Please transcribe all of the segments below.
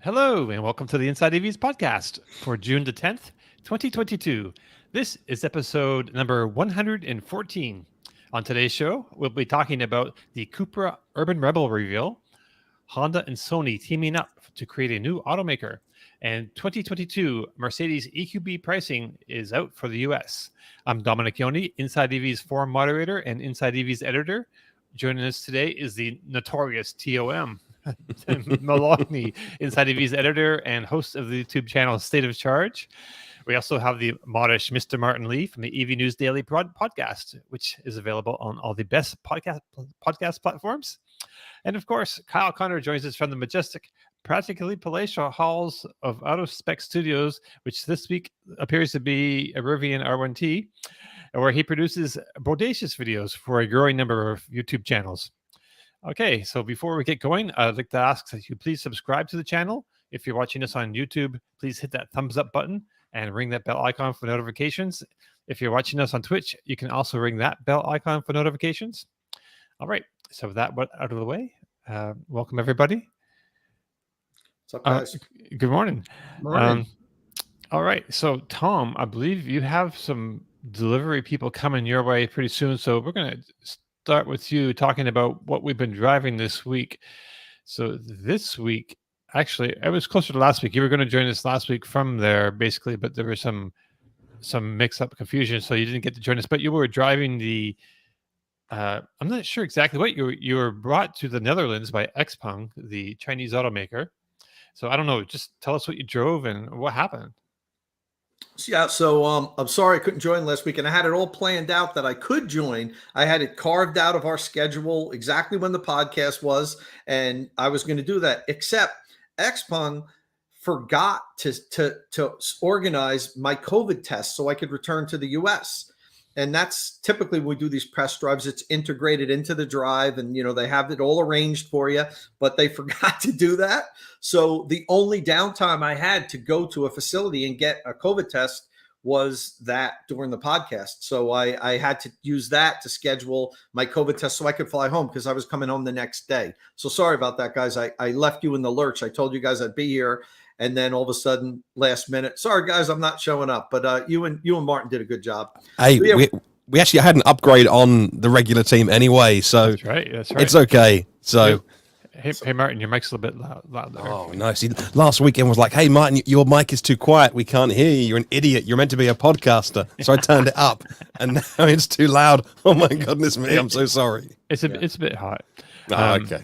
Hello, and welcome to the Inside EVs podcast for June the 10th, 2022. This is episode number 114. On today's show, we'll be talking about the Cupra Urbanrebel reveal, Honda and Sony teaming up to create a new automaker, and 2022 Mercedes EQB pricing is out for the US. I'm Dominic Yoni, Inside EVs forum moderator and Inside EVs editor. Joining us today is the notorious TOM, Maloney, Inside EVs editor and host of the YouTube channel State of Charge. We also have the modish Mr. Martin Lee from the EV News Daily podcast, which is available on all the best podcast platforms. And of course, Kyle Connor joins us from the majestic, practically palatial halls of Out of Spec Studios, which this week appears to be a Rivian R1T, where he produces bodacious videos for a growing number of YouTube channels. Okay, so before we get going, I'd like to ask that you please subscribe to the channel. If you're watching us on YouTube, please hit that thumbs up button and ring that bell icon for notifications. If you're watching us on Twitch, you can also ring that bell icon for notifications. All right, so with that out of the way, welcome everybody. What's up, guys? Good morning. Morning. All right, so Tom, I believe you have some delivery people coming your way pretty soon, so we're going to start with you talking about what we've been driving this week. So this week, actually, I was closer to last week. You were going to join us last week from there, basically, but there was some mix-up confusion, so you didn't get to join us. But you were driving the, I'm not sure exactly what you were brought to the Netherlands by Xpeng, the Chinese automaker. So I don't know. Just tell us what you drove and what happened. Yeah, so I'm sorry I couldn't join last week, and I had it all planned out that I could join. I had it carved out of our schedule exactly when the podcast was, and I was going to do that, except Xpeng forgot to organize my COVID test so I could return to the US. And that's typically when we do these press drives, it's integrated into the drive and, they have it all arranged for you, but they forgot to do that. So the only downtime I had to go to a facility and get a COVID test was that during the podcast. So I had to use that to schedule my COVID test so I could fly home because I was coming home the next day. So sorry about that, guys. I left you in the lurch. I told you guys I'd be here. And then all of a sudden, last minute, sorry guys, I'm not showing up. But you and Martin did a good job. Hey, so, yeah, we actually had an upgrade on the regular team anyway, so that's right. It's okay. So, hey Martin, your mic's a little bit loud there. Oh, no. See, last weekend was like, hey Martin, your mic is too quiet. We can't hear you. You're an idiot. You're meant to be a podcaster. So I turned it up, and now it's too loud. Oh my goodness me! I'm so sorry. It's a bit hot. Okay.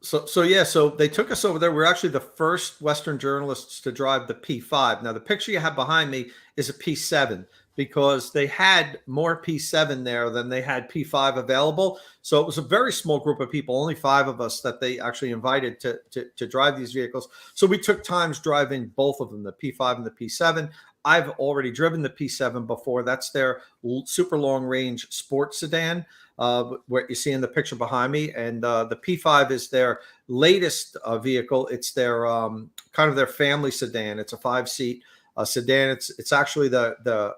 So they took us over there. We're actually the first Western journalists to drive the P5. Now, the picture you have behind me is a P7 because they had more P7 there than they had P5 available. So it was a very small group of people, only 5 of us that they actually invited to drive these vehicles. So we took times driving both of them, the P5 and the P7. I've already driven the P7 before. That's their super long range sports sedan. What you see in the picture behind me, and the P5 is their latest vehicle. It's their kind of their family sedan. It's a 5-seat sedan. It's actually the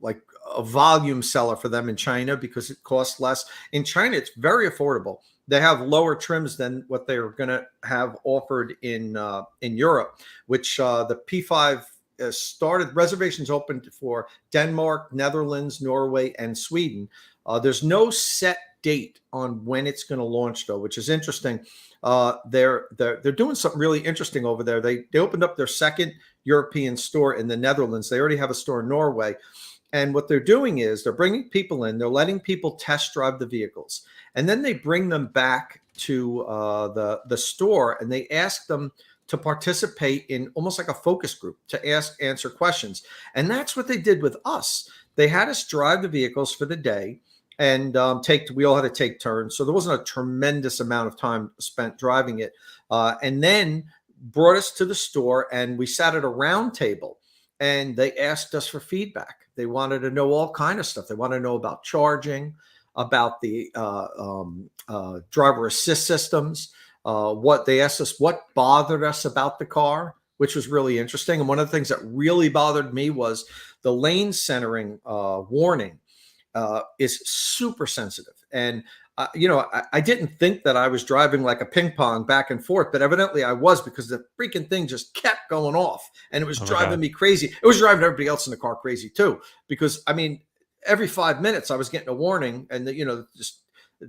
like a volume seller for them in China because it costs less. In China, it's very affordable. They have lower trims than what they're going to have offered in Europe, which the P5 started. Reservations opened for Denmark, Netherlands, Norway, and Sweden. There's no set date on when it's going to launch, though, which is interesting. They're doing something really interesting over there. They opened up their second European store in the Netherlands. They already have a store in Norway. And what they're doing is they're bringing people in, they're letting people test drive the vehicles, and then they bring them back to the store and they ask them to participate in almost like a focus group to answer questions. And that's what they did with us. They had us drive the vehicles for the day and we all had to take turns. So there wasn't a tremendous amount of time spent driving it. And then brought us to the store and we sat at a round table and they asked us for feedback. They wanted to know all kind of stuff. They want to know about charging, about the driver assist systems. What they asked us, what bothered us about the car, which was really interesting. And one of the things that really bothered me was the lane centering warning is super sensitive. And I didn't think that I was driving like a ping pong back and forth, but evidently I was, because the freaking thing just kept going off, and it was driving me crazy. It was driving everybody else in the car crazy too, because I mean, every 5 minutes I was getting a warning, and just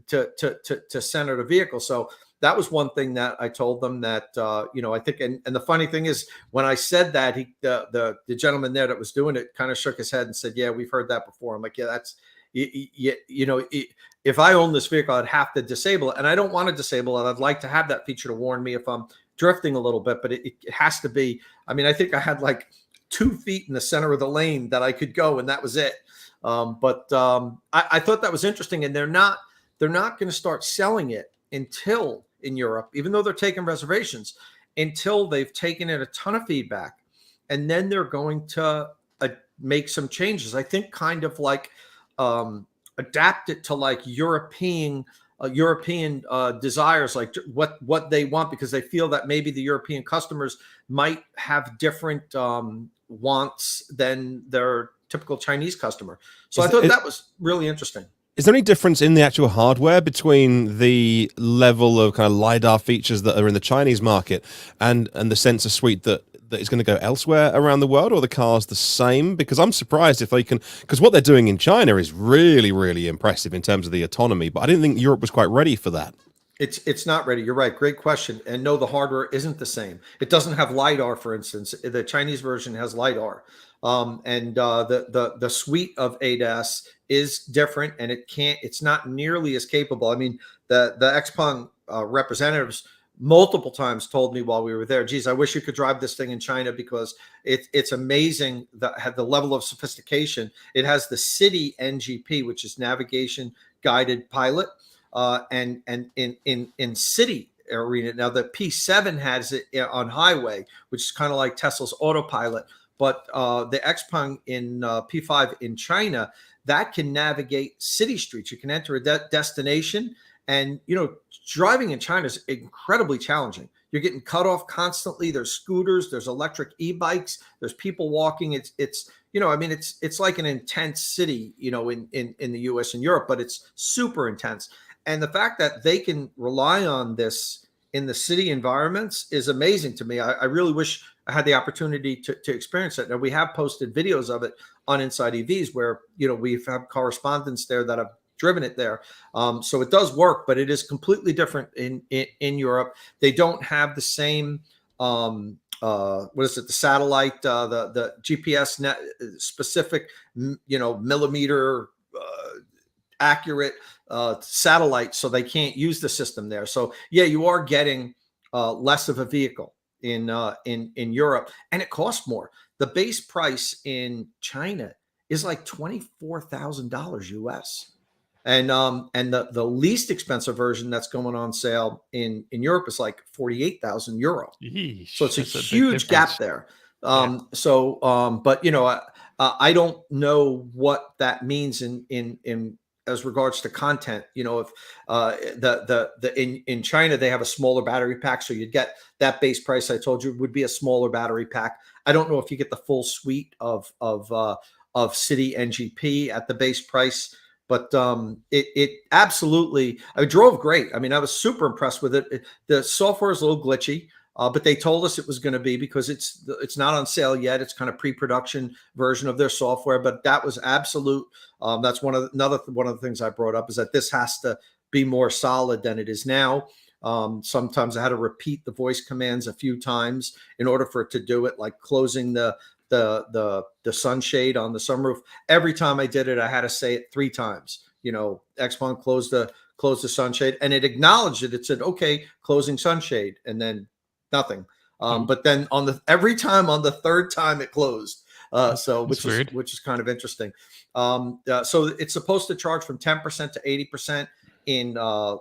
to center the vehicle. So that was one thing that I told them that, I think, and the funny thing is, when I said that, the gentleman there that was doing it kind of shook his head and said, yeah, we've heard that before. I'm like, yeah, that's, if I own this vehicle, I'd have to disable it. And I don't want to disable it. I'd like to have that feature to warn me if I'm drifting a little bit, but it has to be, I mean, I think I had like 2 feet in the center of the lane that I could go, and that was it. I thought that was interesting, and they're not going to start selling it until, in Europe, even though they're taking reservations, until they've taken in a ton of feedback, and then they're going to make some changes. I think kind of like adapt it to like European desires, like what they want, because they feel that maybe the European customers might have different wants than their typical Chinese customer. So I thought that was really interesting. Is there any difference in the actual hardware between the level of kind of LiDAR features that are in the Chinese market and the sensor suite that is going to go elsewhere around the world, or the car's the same? Because I'm surprised if they can, because what they're doing in China is really, really impressive in terms of the autonomy, but I didn't think Europe was quite ready for that. It's not ready. You're right. Great question. And no, the hardware isn't the same. It doesn't have LiDAR, for instance. The Chinese version has LiDAR. And the suite of ADAS is different, and it's not nearly as capable. I mean, the Xpeng representatives multiple times told me while we were there, geez, I wish you could drive this thing in China, because it's amazing that had the level of sophistication. It has the city NGP, which is navigation guided pilot, and in city arena. Now the P7 has it on highway, which is kind of like Tesla's autopilot. But the Xpeng in P5 in China, that can navigate city streets. You can enter a destination, and driving in China is incredibly challenging. You're getting cut off constantly. There's scooters, there's electric e-bikes, there's people walking. It's like an intense city, in the US and Europe, but it's super intense. And the fact that they can rely on this in the city environments is amazing to me. I really wish I had the opportunity to experience it. Now, we have posted videos of it on Inside EVs where, we've had correspondents there that have driven it there. So it does work, but it is completely different in Europe. They don't have the same, what is it? The satellite, the GPS net specific, millimeter accurate satellite. So they can't use the system there. So yeah, you are getting less of a vehicle in Europe, and it costs more. The base price in China is like $24,000 US, and the least expensive version that's going on sale in Europe is like 48,000 euro. Yeesh, so it's a huge gap there. But I don't know what that means in as regards to content. If in China they have a smaller battery pack, so you'd get that base price I told you would be a smaller battery pack. I don't know if you get the full suite of city NGP at the base price, but it absolutely, I drove great. I mean, I was super impressed with it. The software is a little glitchy. But they told us it was going to be, because it's not on sale yet. It's kind of pre-production version of their software, but that was absolute. That's one of the things I brought up, is that this has to be more solid than it is now. Sometimes I had to repeat the voice commands a few times in order for it to do it, like closing the sunshade on the sunroof. Every time I did it, I had to say it 3 times. Xpeng close the sunshade, and it acknowledged it. It said, okay, closing sunshade, and then nothing. But then every time on the 3rd time it closed. Which is kind of interesting. So it's supposed to charge from 10% to 80% in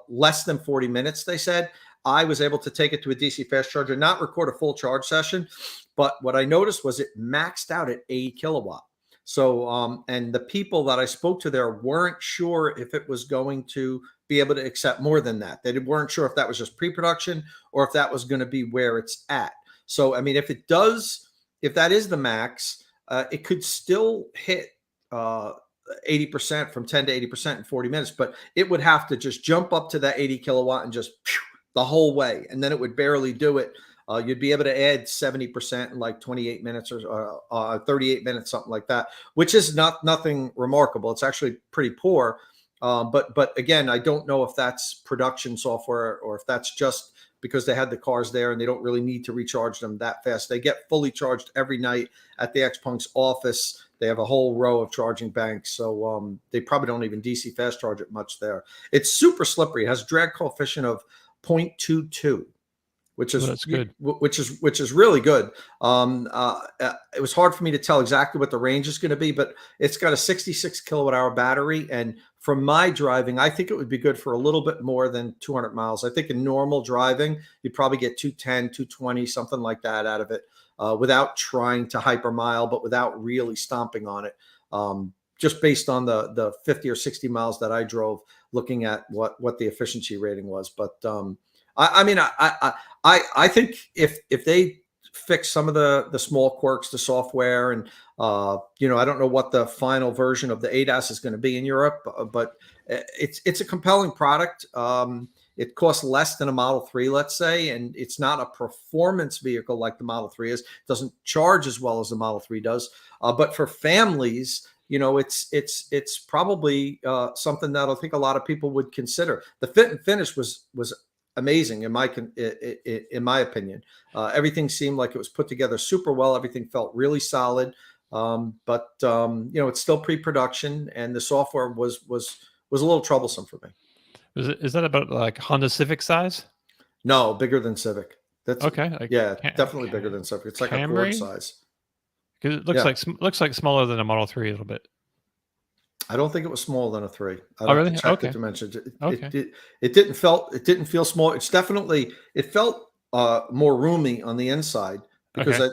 less than 40 minutes, they said. I was able to take it to a DC fast charger, not record a full charge session, but what I noticed was it maxed out at 80 kilowatt. So, and the people that I spoke to there weren't sure if it was going to be able to accept more than that. They weren't sure if that was just pre-production or if that was going to be where it's at. So, I mean, if that is the max, it could still hit 80% from 10 to 80% in 40 minutes, but it would have to just jump up to that 80 kilowatt and just the whole way. And then it would barely do it. You'd be able to add 70% in like 28 minutes or 38 minutes, something like that, which is nothing remarkable. It's actually pretty poor. But again, I don't know if that's production software or if that's just because they had the cars there and they don't really need to recharge them that fast. They get fully charged every night at the Xpeng's office. They have a whole row of charging banks. So they probably don't even DC fast charge it much there. It's super slippery. It has a drag coefficient of 0.22. Which is good. Which is really good. It was hard for me to tell exactly what the range is going to be, but it's got a 66 kilowatt hour battery, and from my driving, I think it would be good for a little bit more than 200 miles. I think in normal driving, you'd probably get 210, 220, something like that out of it, without trying to hypermile, but without really stomping on it. Just based on the 50 or 60 miles that I drove, looking at what the efficiency rating was, but. I think if they fix some of the small quirks, the software, and I don't know what the final version of the ADAS is going to be in Europe, but it's a compelling product. It costs less than a Model 3, let's say, and it's not a performance vehicle like the Model 3 is. It doesn't charge as well as the Model 3 does. But for families, it's probably something that I think a lot of people would consider. The fit and finish was amazing in my opinion. Everything seemed like it was put together super well. Everything felt really solid. But it's still pre-production, and the software was a little troublesome for me. Is that about like Honda Civic size? No, bigger than Civic. That's okay. Like, definitely bigger than Civic. It's like Camry? A Ford size. Because it looks like smaller than a Model 3 a little bit. I don't think it was smaller than a 3. Oh, really? Check the dimensions. It didn't feel small. It felt more roomy on the inside because I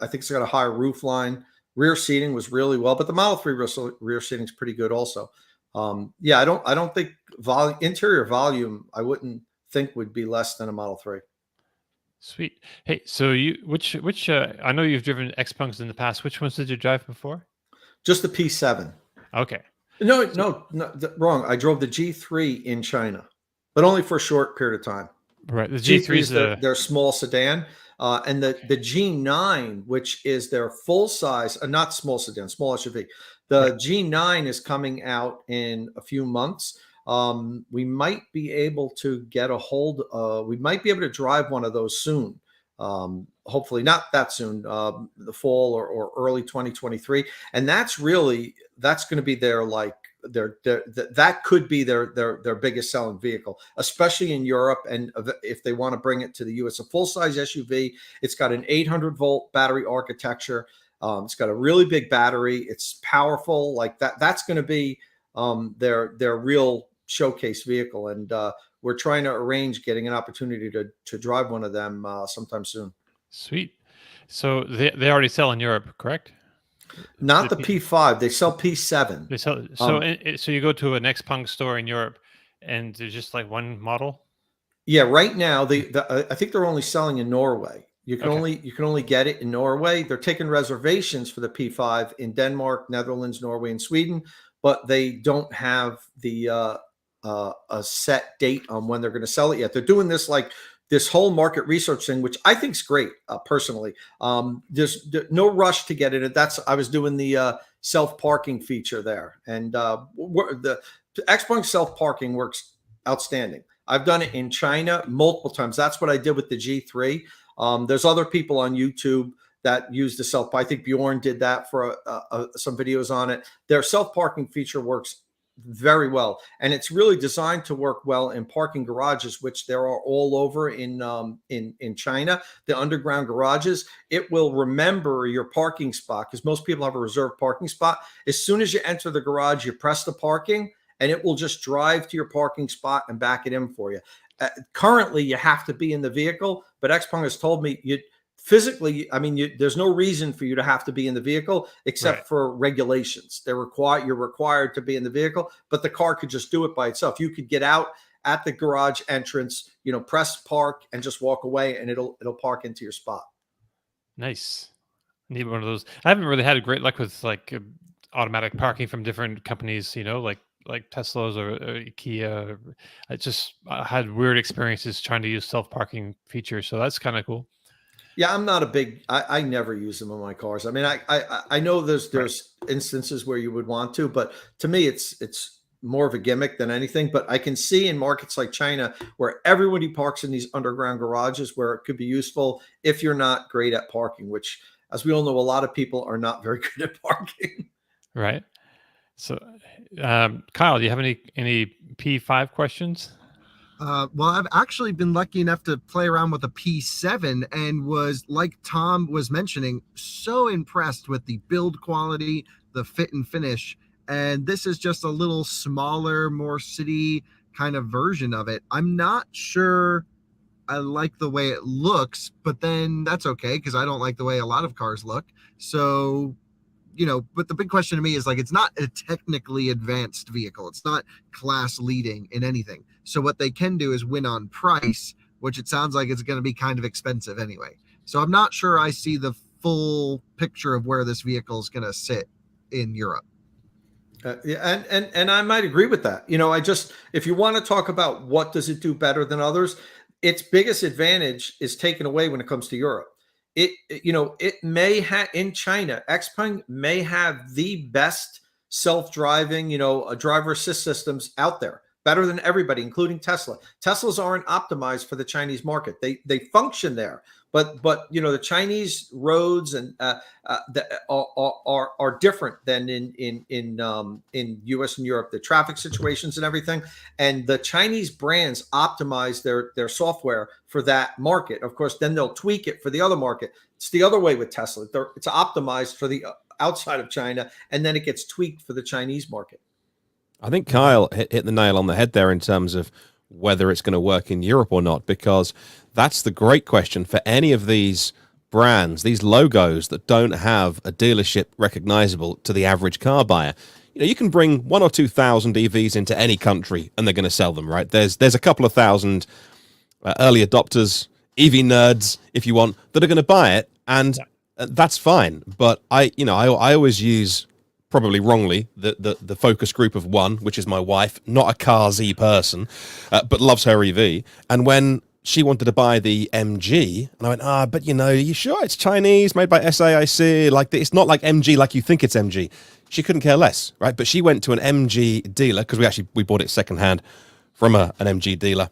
think it's got a higher roof line. Rear seating was really well, but the Model 3 rear seating is pretty good also. I don't think interior volume I wouldn't think would be less than a Model 3. Sweet. Hey, so which I know you've driven Xpengs in the past. Which ones did you drive before? Just the P7. Okay. No, wrong. I drove the G3 in China, but only for a short period of time. Right. The G3 is their small sedan, and the G9, which is their full size, not small sedan, small SUV. The G9 is coming out in a few months. We might be able to get a hold. We might be able to drive one of those soon. Hopefully not that soon, the fall or early 2023. And that's going to be that could be their biggest selling vehicle, especially in Europe. And if they want to bring it to the US, a full size SUV, it's got an 800 volt battery architecture. It's got a really big battery. It's powerful like that. That's going to be their real showcase vehicle. And, we're trying to arrange getting an opportunity to drive one of them sometime soon. Sweet. So they already sell in Europe, correct? Not the P5. They sell P7. They sell. So you go to an Xpeng store in Europe, and there's just like one model. Yeah, right now I think they're only selling in Norway. You can only get it in Norway. They're taking reservations for the P5 in Denmark, Netherlands, Norway, and Sweden, but they don't have the a set date on when they're going to sell it yet. They're doing this whole market research thing, which I think is great personally. There's no rush to get it. I was doing the self-parking feature there, and the Xpeng self-parking works outstanding. I've done it in China multiple times. That's what I did with the G3. There's other people on YouTube that use the I think Bjorn did that for some videos on it. Their self-parking feature works very well, and it's really designed to work well in parking garages, which there are all over in China. The underground garages, it will remember your parking spot because most people have a reserved parking spot. As soon as you enter the garage, you press the parking, and it will just drive to your parking spot and back it in for you. Currently, you have to be in the vehicle, but Xpeng has told me physically, there's no reason for you to have to be in the vehicle except for regulations. You're required to be in the vehicle, but the car could just do it by itself. You could get out at the garage entrance, press park and just walk away, and it'll park into your spot. Nice. Need one of those. I haven't really had great luck with automatic parking from different companies, like Teslas or Kia. I had weird experiences trying to use self-parking features, so that's kind of cool. Yeah, I'm not a big. I never use them in my cars. I mean, I know there's instances where you would want to, but to me, it's more of a gimmick than anything. But I can see in markets like China where everybody parks in these underground garages where it could be useful if you're not great at parking, which, as we all know, a lot of people are not very good at parking. Right. So, Kyle, do you have any P5 questions? Well, I've actually been lucky enough to play around with a P7 and was, like Tom was mentioning, so impressed with the build quality, the fit and finish. And this is just a little smaller, more city kind of version of it. I'm not sure I like the way it looks, but then that's okay because I don't like the way a lot of cars look. So, but the big question to me is, like, it's not a technically advanced vehicle. It's not class leading in anything. So what they can do is win on price, which it sounds like it's going to be kind of expensive anyway. So I'm not sure I see the full picture of where this vehicle is going to sit in Europe. Yeah, and I might agree with that. If you want to talk about what does it do better than others, its biggest advantage is taken away when it comes to Europe. It may have in China, Xpeng may have the best self-driving, driver assist systems out there, better than everybody, including Tesla. Teslas aren't optimized for the Chinese market. They function there, but the Chinese roads and are different than in US and Europe. The traffic situations and everything, and the Chinese brands optimize their software for that market. Of course, then they'll tweak it for the other market. It's the other way with Tesla. It's optimized for the outside of China, and then it gets tweaked for the Chinese market. I think Kyle hit the nail on the head there in terms of whether it's going to work in Europe or not, because that's the great question for any of these brands, these logos that don't have a dealership recognizable to the average car buyer. You can bring 1,000 or 2,000 EVs into any country and they're going to sell them, right? There's a couple of thousand early adopters, EV nerds, if you want, that are going to buy it, and that's fine. But I always use, probably wrongly, the focus group of one, which is my wife, not a car Z person, but loves her EV. And when she wanted to buy the MG, and I went, but are you sure it's Chinese, made by SAIC? Like, it's not like MG like you think it's MG. She couldn't care less, right? But she went to an MG dealer, because we bought it secondhand from an MG dealer,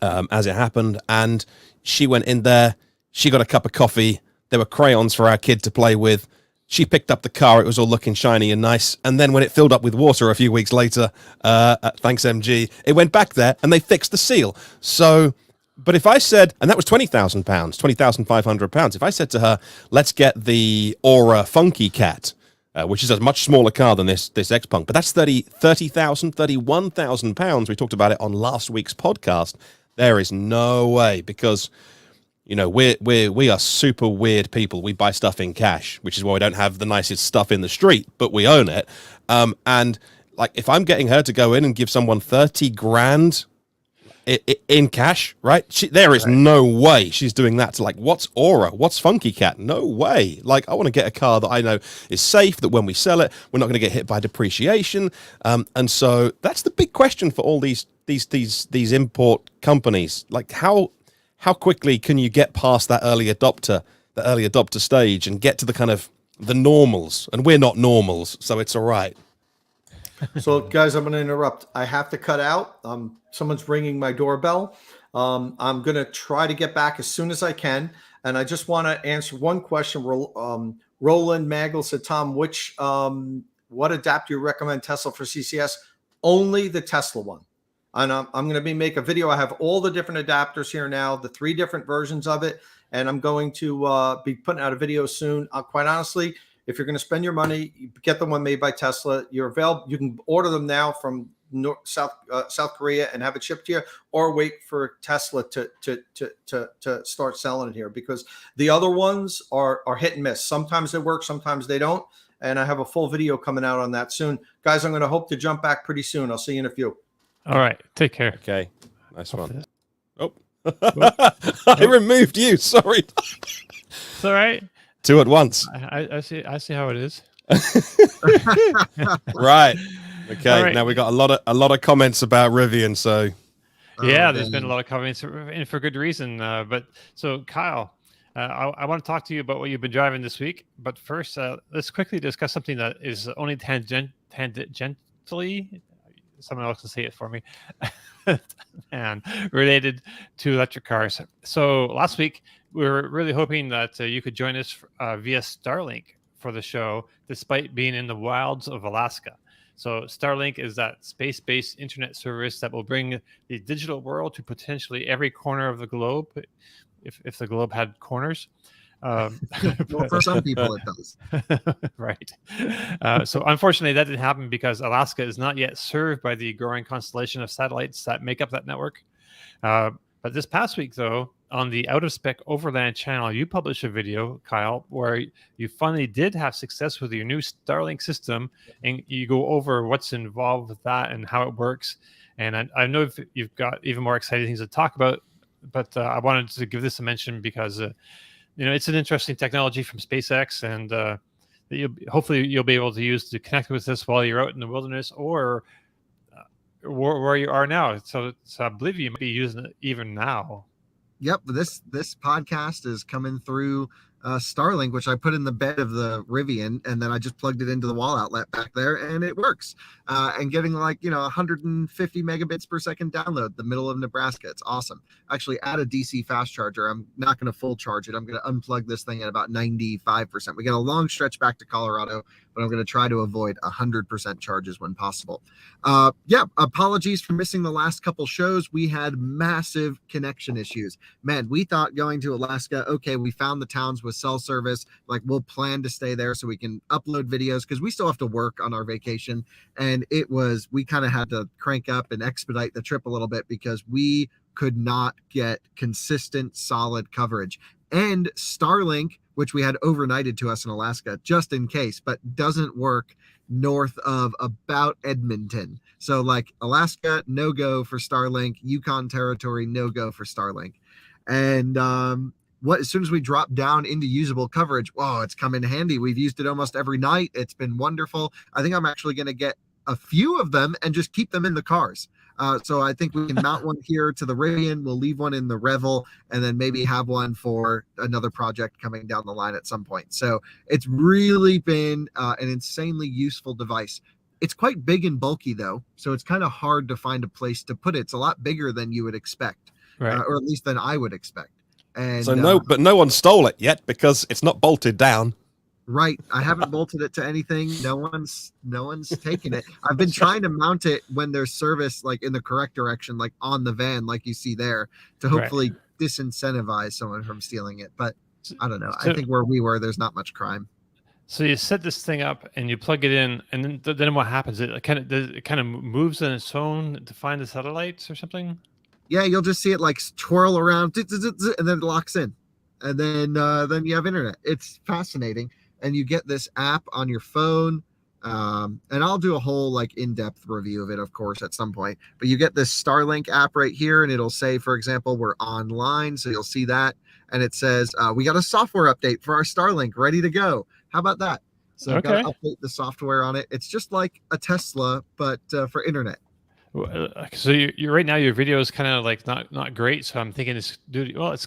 as it happened. And she went in there, she got a cup of coffee, there were crayons for our kid to play with. She picked up the car, it was all looking shiny and nice, and then when it filled up with water a few weeks later, thanks MG, it went back there and they fixed the seal. So, but if I said, and that was £20,000, £20,500, if I said to her, let's get the Aura Funky Cat, which is a much smaller car than this Xpeng, but that's £31,000. We talked about it on last week's podcast. There is no way, because we are super weird people. We buy stuff in cash, which is why we don't have the nicest stuff in the street, but we own it. And like, if I'm getting her to go in and give someone 30 grand in cash, right? There is no way she's doing that to, like, what's Aura? What's Funky Cat? No way. Like, I want to get a car that I know is safe, that when we sell it, we're not going to get hit by depreciation. And so that's the big question for all these import companies. Like, how quickly can you get past that early adopter stage and get to the kind of the normals? And we're not normals, so it's all right. So, guys, I'm going to interrupt. I have to cut out. Someone's ringing my doorbell. I'm going to try to get back as soon as I can. And I just want to answer one question. Roland Magel said, Tom, what adapter you recommend Tesla for CCS? Only the Tesla one. And I'm going to make a video. I have all the different adapters here now, the 3 different versions of it. And I'm going to be putting out a video soon. Quite honestly, if you're going to spend your money, get the one made by Tesla. You're available. You can order them now from South Korea and have it shipped to you, or wait for Tesla to start selling it here, because the other ones are hit and miss. Sometimes they work, sometimes they don't. And I have a full video coming out on that soon. Guys, I'm going to hope to jump back pretty soon. I'll see you in a few. All right. Take care. Okay. Nice one. Oh, I removed you. Sorry. It's all right. 2 at once. I see how it is. Right. Okay. All right. Now we got a lot of comments about Rivian. So Yeah, Oh, there's been a dang. lot of comments, and for good reason. But so, Kyle, I want to talk to you about what you've been driving this week. But first, let's quickly discuss something that is only tangentially, someone else can say it for me, and related to electric cars. So last week, we were really hoping that you could join us via Starlink for the show, despite being in the wilds of Alaska. So Starlink is that space-based internet service that will bring the digital world to potentially every corner of the globe, if the globe had corners. Well, for some people it does. Right. So unfortunately, that didn't happen because Alaska is not yet served by the growing constellation of satellites that make up that network. But this past week, though, on the Out of Spec Overland channel, you published a video, Kyle, where you finally did have success with your new Starlink system, and you go over what's involved with that and how it works. And I know you've got even more exciting things to talk about, but I wanted to give this a mention because it's an interesting technology from SpaceX, and hopefully you'll be able to use to connect with this while you're out in the wilderness or where you are now. So I believe you might be using it even now. Yep, this podcast is coming through Starlink, which I put in the bed of the Rivian, and then I just plugged it into the wall outlet back there, and it works. And getting 150 megabits per second download, the middle of Nebraska. It's awesome. Actually, add a DC fast charger. I'm not going to full charge it. I'm going to unplug this thing at about 95%. We got a long stretch back to Colorado, but I'm going to try to avoid 100% charges when possible. Apologies for missing the last couple shows. We had massive connection issues. Man, we thought going to Alaska, okay, we found the towns with cell service, like we'll plan to stay there so we can upload videos because we still have to work on our vacation. And we kind of had to crank up and expedite the trip a little bit because we could not get consistent, solid coverage. And Starlink, which we had overnighted to us in Alaska, just in case, but doesn't work north of about Edmonton. So Alaska, no go for Starlink, Yukon Territory, no go for Starlink. And as soon as we drop down into usable coverage, whoa, it's come in handy. We've used it almost every night. It's been wonderful. I think I'm actually going to get a few of them and just keep them in the cars. So I think we can mount one here to the Rivian. We'll leave one in the Revel, and then maybe have one for another project coming down the line at some point. So it's really been an insanely useful device. It's quite big and bulky, though, so it's kind of hard to find a place to put it. It's a lot bigger than you would expect, Right. Or at least than I would expect. And so but no one stole it yet because it's not bolted down. Right. I haven't bolted it to anything. No one's taken it. I've been trying to mount it when there's service in the correct direction, like on the van, like you see there, to hopefully disincentivize someone from stealing it. But I don't know. I think where we were, there's not much crime. So you set this thing up and you plug it in, and then what happens? It kind of moves on its own to find the satellites or something. Yeah, you'll just see it twirl around, and then it locks in, and then you have internet. It's fascinating. And you get this app on your phone, and I'll do a whole in-depth review of it, of course, at some point. But you get this Starlink app right here, and it'll say, for example, we're online, so you'll see that, and it says we got a software update for our Starlink, ready to go. How about that? So I've got to update the software on it. It's just like a Tesla, but for internet. So you right now your video is kind of not great. So I'm thinking it's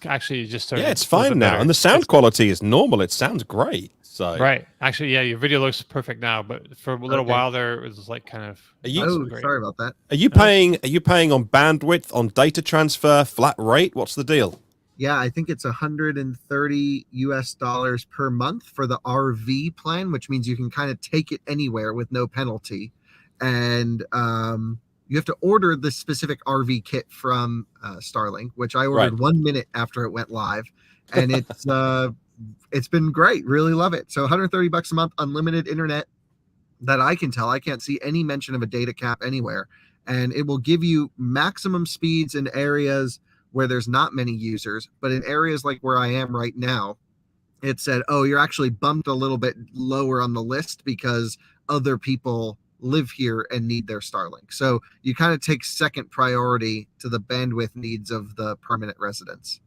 actually just it's fine now, and the sound quality is normal. It sounds great. So right, actually, yeah, your video looks perfect now, but for a little while there, it was kind of. Sorry about that. Are you paying on bandwidth, on data transfer, flat rate? What's the deal? Yeah, I think it's $130 per month for the RV plan, which means you can kind of take it anywhere with no penalty, and you have to order the specific RV kit from Starlink, which I ordered 1 minute after it went live, and it's been great. Really love it. So $130 a month, unlimited internet. That I can tell. I can't see any mention of a data cap anywhere, and it will give you maximum speeds in areas where there's not many users, but in areas like where I am right now, it said, oh, you're actually bumped a little bit lower on the list because other people live here and need their Starlink. So you kind of take second priority to the bandwidth needs of the permanent residents.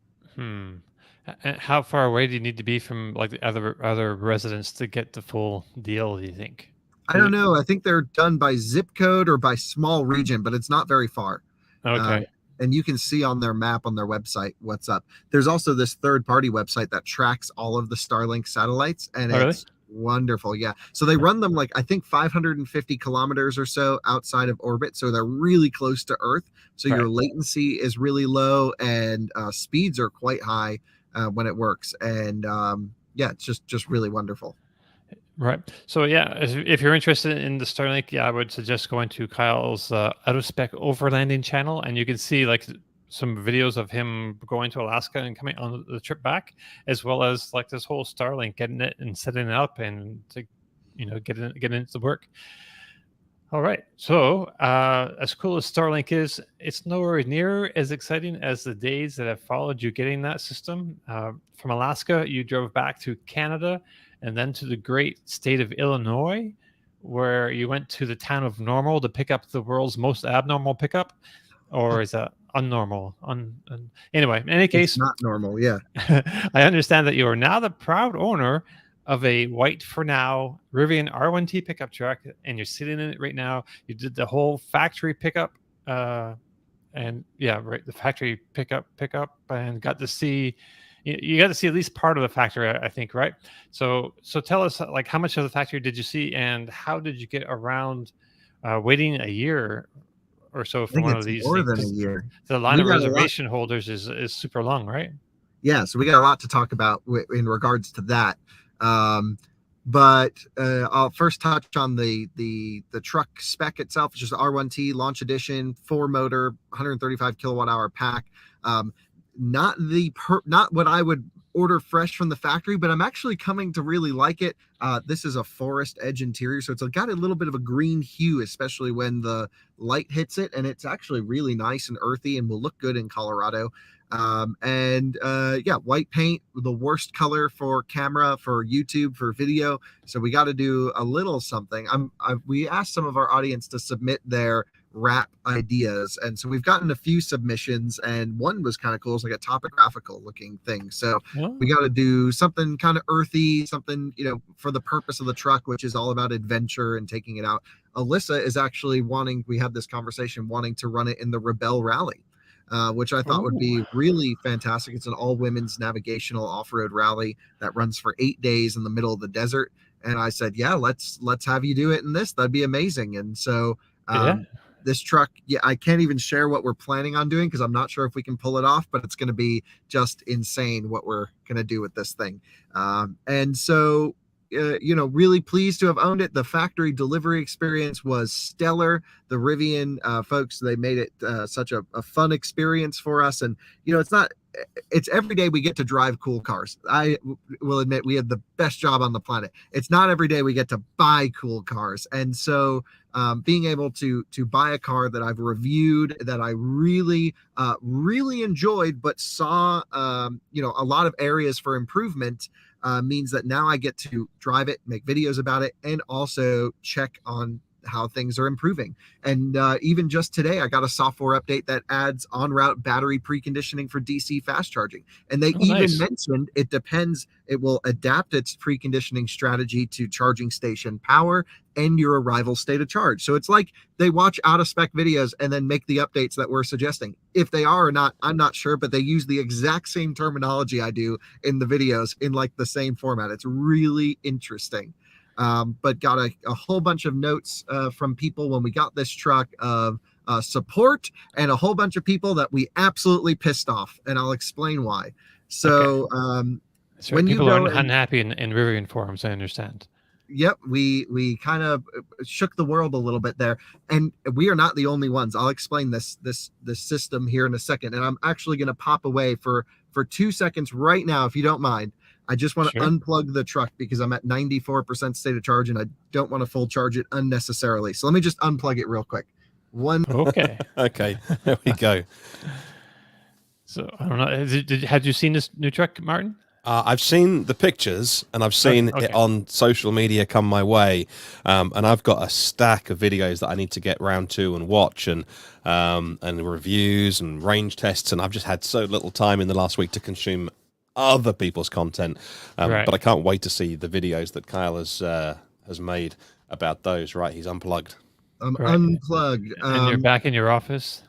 How far away do you need to be from like the other residents to get the full deal, do you think? I don't know. I think they're done by zip code or by small region, but it's not very far. Okay. And you can see on their map on their website what's up. There's also this third-party website that tracks all of the Starlink satellites, and Oh, really? it's wonderful. Yeah. So they run them like I think 550 kilometers or so outside of orbit, so they're really close to Earth. So your Right. latency is really low, and speeds are quite high when it works. And yeah, it's just really wonderful. Right. So yeah, if you're interested in the Starlink, yeah, I would suggest going to Kyle's Out of Spec Overlanding channel, and you can see like some videos of him going to Alaska and coming on the trip back, as well as like this whole Starlink, getting it and setting it up and to, getting it to work. All right. So as cool as Starlink is, it's nowhere near as exciting as the days that have followed you getting that system. From Alaska, you drove back to Canada and then to the great state of Illinois, where you went to the town of Normal to pick up the world's most abnormal pickup. Or is that unnormal? Anyway, in any case, It's not normal. Yeah. I understand that you are now the proud owner of a white for now Rivian R1T pickup truck, and you're sitting in it right now. You did the whole factory pickup, and yeah, right, the factory pickup, and got to see. You got to see at least part of the factory, I think, right? So tell us, like, how much of the factory did you see, and how did you get around waiting a year or so I for think one of it's these more things? than a year. The line of We got a lot. reservation holders is super long, right? Yeah, so we got a lot to talk about in regards to that. But I'll first touch on the truck spec itself, which is the R1T Launch Edition, 4-motor, 135 kilowatt hour pack. Not what I would order fresh from the factory, but I'm actually coming to really like it. This is a forest edge interior, so it's got a little bit of a green hue, especially when the light hits it, and it's actually really nice and earthy and will look good in Colorado. Yeah, white paint, the worst color for camera, for YouTube, for video. So we got to do a little something. We asked some of our audience to submit their wrap ideas, and so we've gotten a few submissions, and one was kind of cool. It's like a topographical looking thing. So we got to do something kind of earthy, something, for the purpose of the truck, which is all about adventure and taking it out. Alyssa is actually we had this conversation, wanting to run it in the Rebel Rally. Which I thought would be really fantastic. It's an all-women's navigational off-road rally that runs for 8 days in the middle of the desert. And I said, yeah, let's have you do it in this. That'd be amazing. And so this truck, I can't even share what we're planning on doing because I'm not sure if we can pull it off, but it's going to be just insane what we're going to do with this thing. And so really pleased to have owned it. The factory delivery experience was stellar. The Rivian folks, they made it such a fun experience for us. And, it's every day we get to drive cool cars. I will admit we had the best job on the planet. It's not every day we get to buy cool cars. And so being able to buy a car that I've reviewed, that I really, really enjoyed, but saw, a lot of areas for improvement, means that now I get to drive it, make videos about it, and also check on how things are improving. And even just today, I got a software update that adds on-route battery preconditioning for DC fast charging. And they mentioned it depends, it will adapt its preconditioning strategy to charging station power and your arrival state of charge. So it's like they watch out of spec videos and then make the updates that we're suggesting. If they are or not, I'm not sure, but they use the exact same terminology I do in the videos in like the same format. It's really interesting. But got a whole bunch of notes from people when we got this truck of support, and a whole bunch of people that we absolutely pissed off, and I'll explain why. So when people you are unhappy in Rivian forums, I understand. Yep, we kind of shook the world a little bit there, and we are not the only ones. I'll explain this system here in a second, and I'm actually going to pop away for 2 seconds right now, if you don't mind. I just want to unplug the truck because I'm at 94% state of charge and I don't want to full charge it unnecessarily. So let me just unplug it real quick. Okay. Okay, there we go. So I don't know. Had you seen this new truck, Martin? I've seen the pictures and I've seen it on social media come my way. And I've got a stack of videos that I need to get round to and watch, and reviews and range tests. And I've just had so little time in the last week to consume other people's content. Right. But I can't wait to see the videos that Kyle has made about those. Right, he's unplugged. Right. Unplugged. And you're back in your office.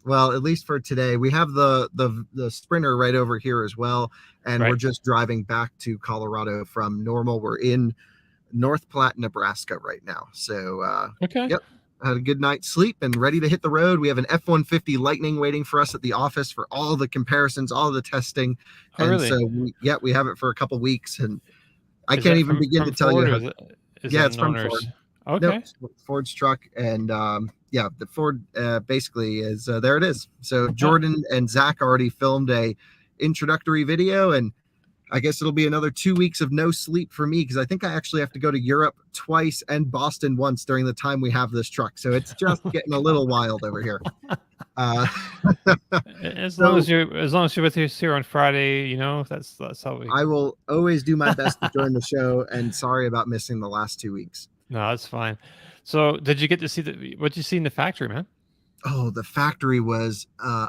Well, at least for today, we have the Sprinter right over here as well, and Right. we're just driving back to Colorado from Normal. We're in North Platte, Nebraska right now. So, Okay. Yep. Had a good night's sleep and ready to hit the road. We have an F-150 Lightning waiting for us at the office for all the comparisons, all the testing. Oh, and really? so, we have it for a couple weeks, and I Is can't that even begin to tell Ford, you. or is Yeah, that it's from an owner's? Ford. Okay. Nope, Ford's truck, and the Ford basically is there. It is. So Jordan and Zach already filmed a introductory video, and I guess it'll be another 2 weeks of no sleep for me because I think I actually have to go to Europe twice and Boston once during the time we have this truck. So it's just getting a little wild over here. As long as you're with us here on Friday, that's how we. I will always do my best to join the show, and sorry about missing the last 2 weeks. No, that's fine. So, did you get to see what you see in the factory, man? Oh, the factory was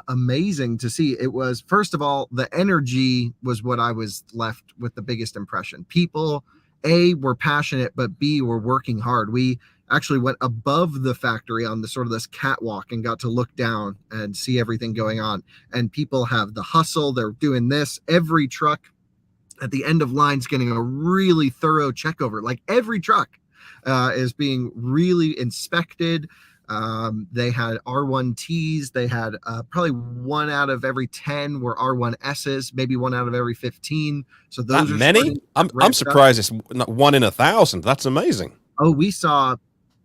amazing to see. It was, first of all, the energy was what I was left with the biggest impression. People, A, were passionate, but B, were working hard. We actually went above the factory on the sort of this catwalk and got to look down and see everything going on. And people have the hustle. They're doing this. Every truck at the end of lines getting a really thorough check over. Like every truck is being really inspected. They had R1Ts. They had probably 1 out of every 10 were R1Ss, maybe 1 out of every 15. So those That are many? I'm surprised it's not 1 in 1,000. That's amazing. Oh, we saw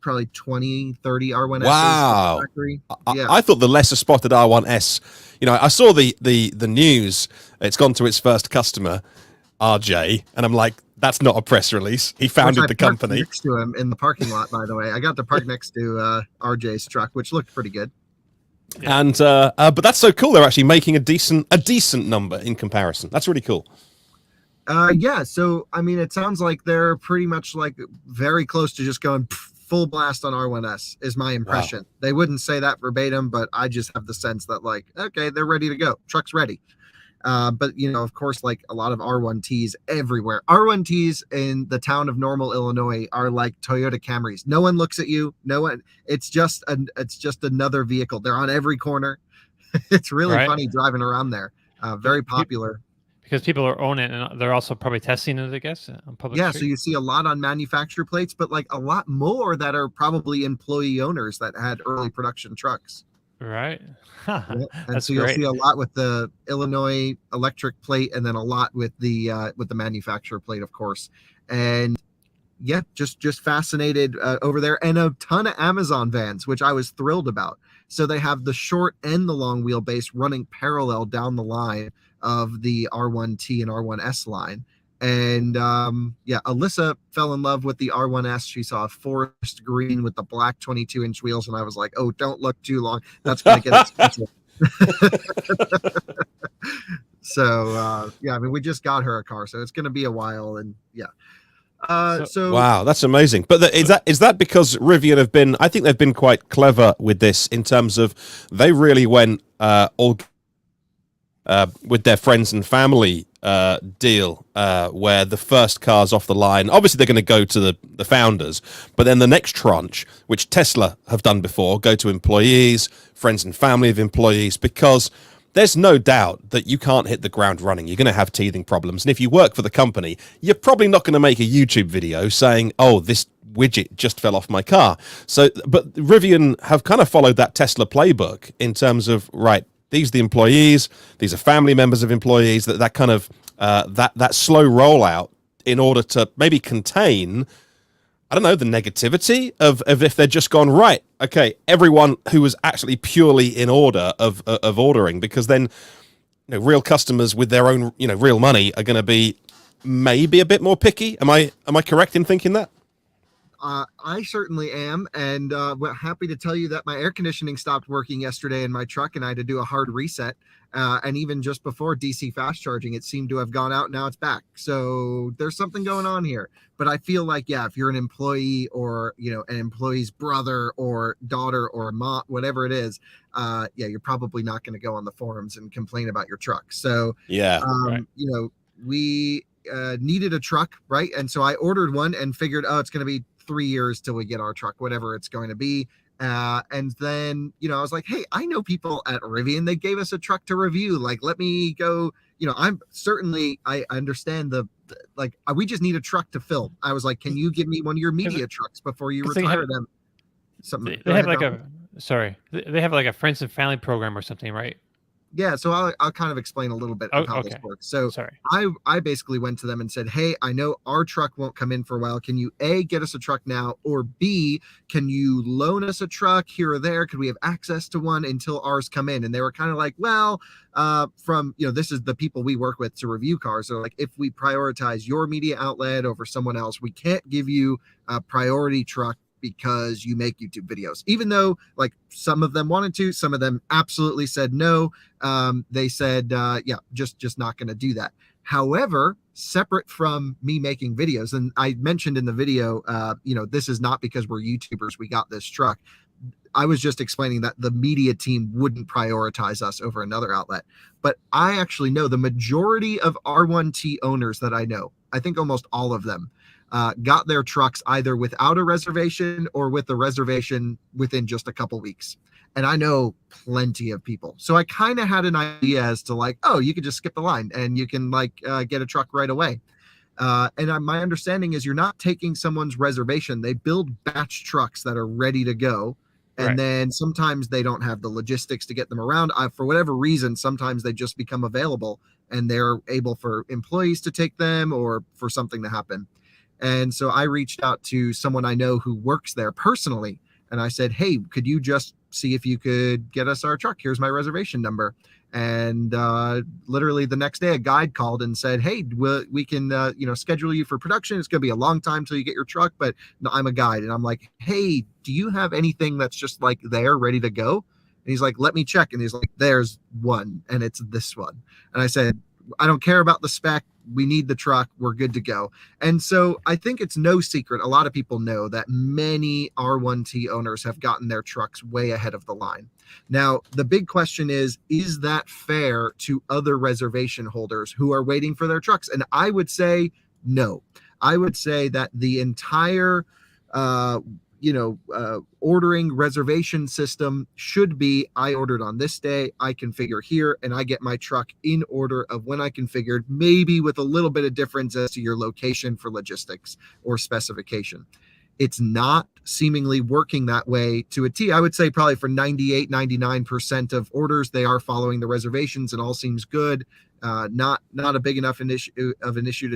probably 20, 30 R1Ss. Wow. In the factory. Yeah. I thought the lesser spotted R1S. I saw the news. It's gone to its first customer, RJ, and I'm like, that's not a press release. He founded the company. Next to him in the parking lot, by the way. I got to park next to RJ's truck, which looked pretty good. Yeah. And but that's so cool. They're actually making a decent number in comparison. That's really cool. Yeah. So I mean, it sounds like they're pretty much like very close to just going full blast on R1S. Is my impression. Wow. They wouldn't say that verbatim, but I just have the sense that like, okay, they're ready to go. Truck's ready. But of course, like a lot of R1Ts everywhere. R1Ts in the town of Normal, Illinois, are like Toyota Camrys. No one looks at you. No one. It's just another vehicle. They're on every corner. It's really funny driving around there. Very popular because people are owning it, and they're also probably testing it, I guess, on public. Yeah, street. so you see a lot on manufacturer plates, but like a lot more that are probably employee owners that had early production trucks. Right. Yeah. And That's so you'll great. see a lot with the Illinois electric plate, and then a lot with the manufacturer plate, of course. And yeah, just fascinated over there, and a ton of Amazon vans, which I was thrilled about. So they have the short and the long wheelbase running parallel down the line of the R1T and R1S line. And Alyssa fell in love with the R1S. She saw a forest green with the black 22-inch wheels, and I was like, "Oh, don't look too long. That's going to get expensive." So I mean, we just got her a car, so it's going to be a while, and yeah. So wow, that's amazing. But is that because Rivian have been? I think they've been quite clever with this in terms of they really went all with their friends and family deal, where the first cars off the line, obviously they're going to go to the founders, but then the next tranche, which Tesla have done before, go to employees, friends and family of employees, because there's no doubt that you can't hit the ground running. You're going to have teething problems. And if you work for the company, you're probably not going to make a YouTube video saying, oh, this widget just fell off my car. But Rivian have kind of followed that Tesla playbook in terms of, right, these are the employees, these are family members of employees, that kind of that slow rollout in order to maybe contain, I don't know, the negativity of if they're just gone, right, okay, everyone who was actually purely in order of ordering, because then real customers with their own real money are going to be maybe a bit more picky. Am I correct in thinking that? I certainly am, and we're happy to tell you that my air conditioning stopped working yesterday in my truck, and I had to do a hard reset. And even just before DC fast charging, it seemed to have gone out. Now it's back. So there's something going on here. But I feel like, yeah, if you're an employee or an employee's brother or daughter or mom, whatever it is, you're probably not going to go on the forums and complain about your truck. So yeah, right. we needed a truck, right? And so I ordered one and figured, oh, it's going to be 3 years till we get our truck, whatever it's going to be. And then, I was like, hey, I know people at Rivian. They gave us a truck to review. Like, let me go. I understand we just need a truck to film. I was like, can you give me one of your media trucks before you retire them? Something. They have they have like a friends and family program or something, right? Yeah, so I'll kind of explain a little bit of how this works. So I basically went to them and said, hey, I know our truck won't come in for a while. Can you A, get us a truck now, or B, can you loan us a truck here or there? Could we have access to one until ours come in? And they were kind of like, well, this is the people we work with to review cars. So like, if we prioritize your media outlet over someone else, we can't give you a priority truck because you make YouTube videos, even though like some of them wanted to, some of them absolutely said no. They said, just not going to do that. However, separate from me making videos, and I mentioned in the video, this is not because we're YouTubers, we got this truck. I was just explaining that the media team wouldn't prioritize us over another outlet. But I actually know the majority of R1T owners that I know, I think almost all of them, got their trucks either without a reservation or with a reservation within just a couple weeks. And I know plenty of people. So I kind of had an idea as to like, oh, you could just skip the line and you can get a truck right away. My understanding is you're not taking someone's reservation. They build batch trucks that are ready to go. And then sometimes they don't have the logistics to get them around. For whatever reason, sometimes they just become available and they're able for employees to take them or for something to happen. And so I reached out to someone I know who works there personally. And I said, hey, could you just see if you could get us our truck? Here's my reservation number. And literally the next day, a guide called and said, hey, we can schedule you for production. It's going to be a long time till you get your truck, but no, I'm a guide. And I'm like, hey, do you have anything that's just like there ready to go? And he's like, let me check. And he's like, there's one, and it's this one. And I said, I don't care about the spec. We need the truck. We're good to go. And so I think it's no secret. A lot of people know that many R1T owners have gotten their trucks way ahead of the line. Now, the big question is that fair to other reservation holders who are waiting for their trucks? And I would say no. I would say that the entire ordering reservation system should be, I ordered on this day, I configure here, and I get my truck in order of when I configured, maybe with a little bit of difference as to your location for logistics or specification. It's not seemingly working that way to a T. I would say probably for 98, 99% of orders, they are following the reservations and all seems good. Not a big enough an issue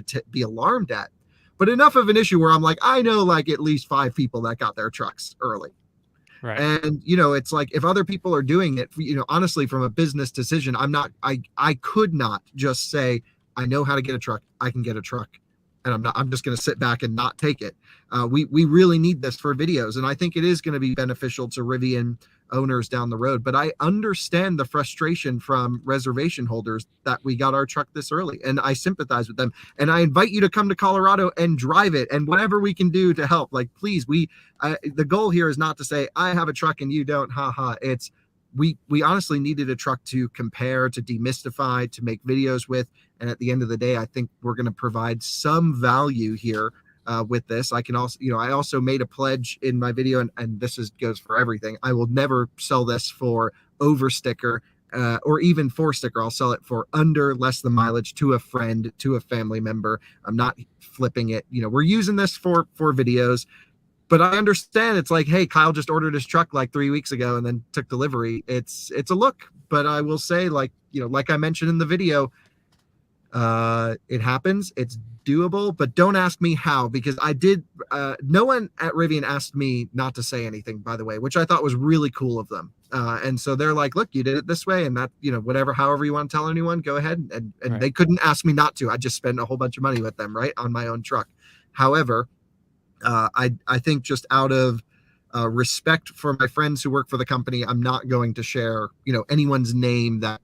to be alarmed at. But enough of an issue where I'm like, I know like at least 5 people that got their trucks early. Right. And, it's like if other people are doing it, honestly, from a business decision, I could not just say, I know how to get a truck. I can get a truck. And I'm just going to sit back and not take it. We really need this for videos. And I think it is going to be beneficial to Rivian owners down the road. But I understand the frustration from reservation holders that we got our truck this early. And I sympathize with them. And I invite you to come to Colorado and drive it. And whatever we can do to help, like, please, the goal here is not to say, I have a truck and you don't, haha. It's, we honestly needed a truck to compare, to demystify, to make videos with. And at the end of the day, I think we're going to provide some value here with this. I can also, I also made a pledge in my video, and this goes for everything. I will never sell this for over sticker or even for sticker. I'll sell it for under less than mileage to a friend, to a family member. I'm not flipping it. We're using this for videos. But I understand it's like, hey, Kyle just ordered his truck like 3 weeks ago and then took delivery. It's a look, but I will say, like I mentioned in the video, it happens. It's doable, but don't ask me how, because I did. No one at Rivian asked me not to say anything, by the way, which I thought was really cool of them. And so they're like, look, you did it this way, and that, however you want to tell anyone, go ahead. And right. They couldn't ask me not to. I just spent a whole bunch of money with them, right, on my own truck. However, I think just out of respect for my friends who work for the company, I'm not going to share, anyone's name that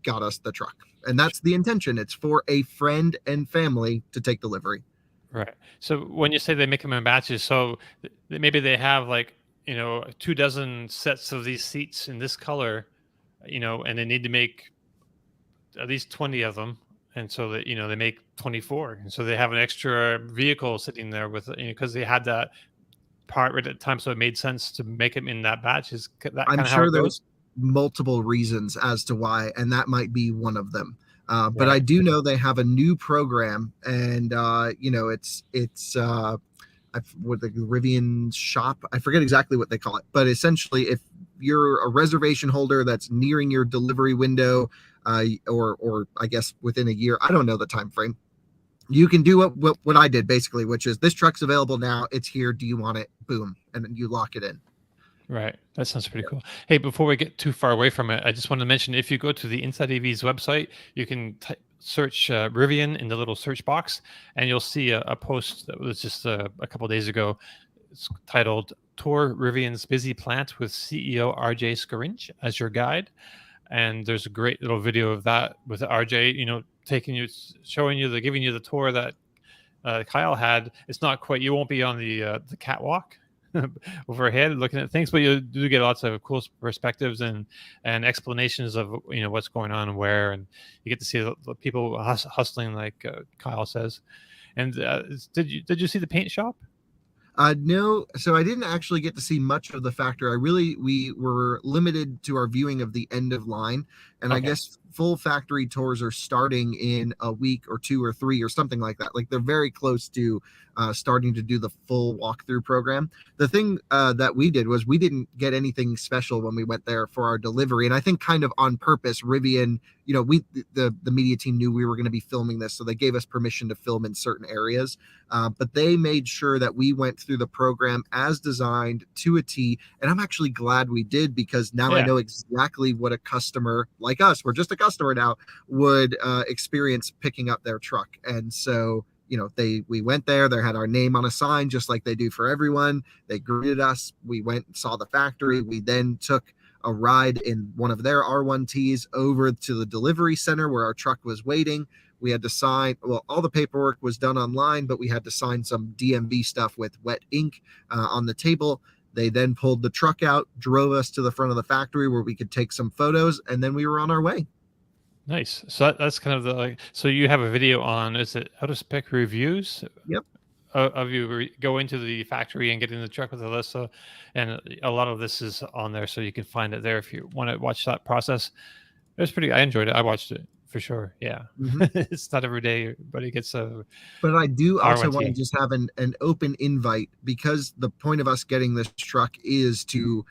got us the truck. And that's the intention. It's for a friend and family to take delivery. Right. So when you say they make them in batches, so maybe they have 24 sets of these seats in this color, and they need to make at least 20 of them, and so that they make 24, and so they have an extra vehicle sitting there with because they had that part right at the time, so it made sense to make them in that batch. Is that I'm kind of how sure it there's goes? multiple reasons as to why, and that might be one of them. But I Right. do know they have a new program, and it's with the Rivian shop. I forget exactly what they call it, but essentially, if you're a reservation holder that's nearing your delivery window, or I guess within a year, I don't know the time frame. You can do what I did basically, which is this truck's available now. It's here. Do you want it? Boom, and then you lock it in. Right. That sounds pretty cool. Hey, before we get too far away from it, I just want to mention if you go to the Inside AV's website, you can search Rivian in the little search box, and you'll see a post that was just a couple days ago. It's titled "Tour Rivian's Busy Plant with CEO RJ Scarinch as your guide." And there's a great little video of that with RJ, taking you, showing you, giving you the tour that Kyle had. It's not quite, you won't be on the catwalk overhead looking at things, but you do get lots of cool perspectives and explanations of what's going on and where, and you get to see the people hustling like Kyle says. And did you see the paint shop? No, so I didn't actually get to see much of the factory. We were limited to our viewing of the end of line, and I Okay. guess full factory tours are starting in a week or 2 or 3 or something like that. Like they're very close to starting to do the full walkthrough program. The thing that we did was we didn't get anything special when we went there for our delivery, and I think kind of on purpose, Rivian, the media team knew we were going to be filming this, so they gave us permission to film in certain areas. But they made sure that we went through the program as designed to a T. And I'm actually glad we did, because now I Yeah. know exactly what a customer like us, we're just a customer now, would experience picking up their truck. And so, we went there, they had our name on a sign, just like they do for everyone. They greeted us. We went and saw the factory. We then took a ride in one of their R1Ts over to the delivery center where our truck was waiting. We had to sign, all the paperwork was done online, but we had to sign some DMV stuff with wet ink on the table. They then pulled the truck out, drove us to the front of the factory where we could take some photos, and then we were on our way. Nice. So that's kind of so you have a video on, is it Out of Spec Reviews? Yep. Of you go into the factory and get in the truck with Alyssa, and a lot of this is on there, so you can find it there if you want to watch that process. It was pretty. I enjoyed it. I watched it for sure. Yeah, It's not every day, but it gets a. But I do also R1T. want to just have an open invite, because the point of us getting this truck is to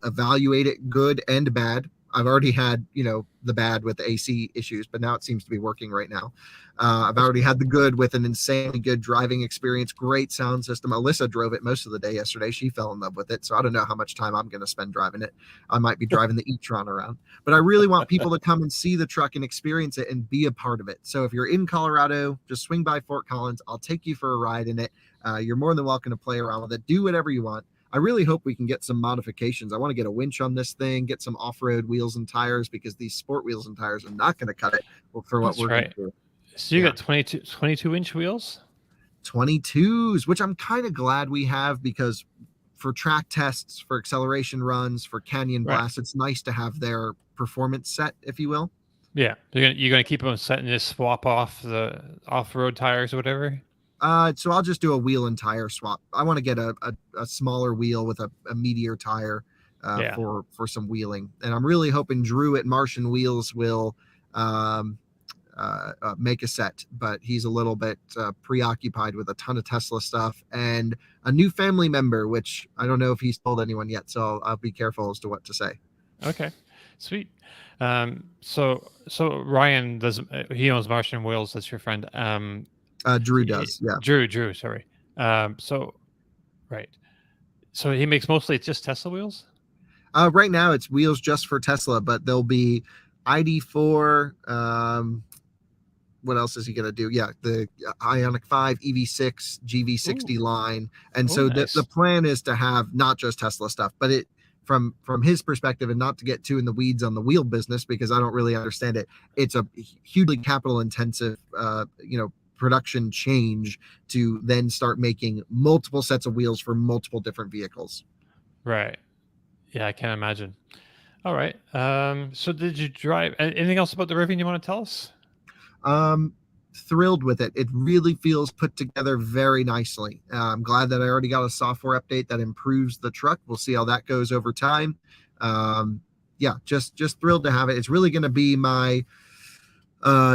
evaluate it, good and bad. I've already had, the bad with the AC issues, but now it seems to be working right now. I've already had the good with an insanely good driving experience, great sound system. Alyssa drove it most of the day yesterday. She fell in love with it. So I don't know how much time I'm going to spend driving it. I might be driving the e-tron around, but I really want people to come and see the truck and experience it and be a part of it. So if you're in Colorado, just swing by Fort Collins. I'll take you for a ride in it. You're more than welcome to play around with it. Do whatever you want. I really hope we can get some modifications. I want to get a winch on this thing, get some off-road wheels and tires, because these sport wheels and tires are not going to cut it for what we're going to do. So you got 22-inch wheels? 22s, which I'm kind of glad we have, because for track tests, for acceleration runs, for canyon blasts, it's nice to have their performance set, if you will. Yeah. You're gonna keep them set and just swap off the off-road tires or whatever? So I'll just do a wheel and tire swap. I want to get a smaller wheel with a meteor tire for some wheeling. And I'm really hoping Drew at Martian Wheels will make a set, but he's a little bit preoccupied with a ton of Tesla stuff and a new family member, which I don't know if he's told anyone yet. So I'll be careful as to what to say. Okay, sweet. So Ryan he owns Martian Wheels. That's your friend. Drew does. Yeah. Drew. Sorry. So he makes mostly just Tesla wheels? Right now it's wheels just for Tesla, but there'll be ID4. What else is he going to do? Yeah, the Ioniq 5, EV6, GV60 line. And so nice. the plan is to have not just Tesla stuff, but it from his perspective, and not to get too in the weeds on the wheel business, because I don't really understand it. It's a hugely capital intensive, production change to then start making multiple sets of wheels for multiple different vehicles. Right. Yeah, I can't imagine. All right. So did you drive anything else about the Rivian you want to tell us? Thrilled with it. It really feels put together very nicely. I'm glad that I already got a software update that improves the truck. We'll see how that goes over time. Yeah, just thrilled to have it. It's really going to be my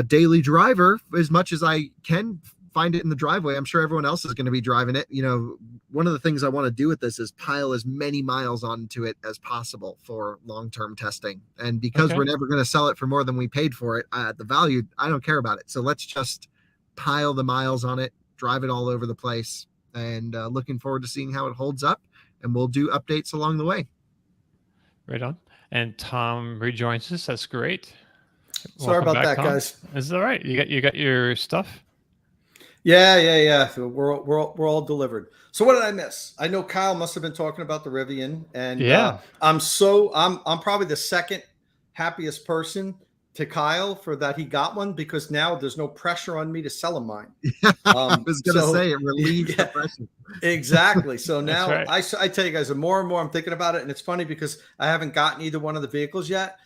daily driver as much as I can find it in the driveway. I'm sure everyone else is going to be driving it. You know, one of the things I want to do with this is pile as many miles onto it as possible for long-term testing. And because we're never going to sell it for more than we paid for it, the value, I don't care about it. So let's just pile the miles on it, drive it all over the place, and looking forward to seeing how it holds up. And we'll do updates along the way. Right on. And Tom rejoins us. That's great. Sorry Welcome about back, that, Tom. guys. Is that right? You got your stuff? Yeah. So we're all delivered. So what did I miss? I know Kyle must have been talking about the Rivian, and I'm probably the second happiest person to Kyle for that he got one, because now there's no pressure on me to sell him mine. I was going to say it relieves the pressure. Exactly. So now right. I tell you guys, the more and more I'm thinking about it, and it's funny because I haven't gotten either one of the vehicles yet.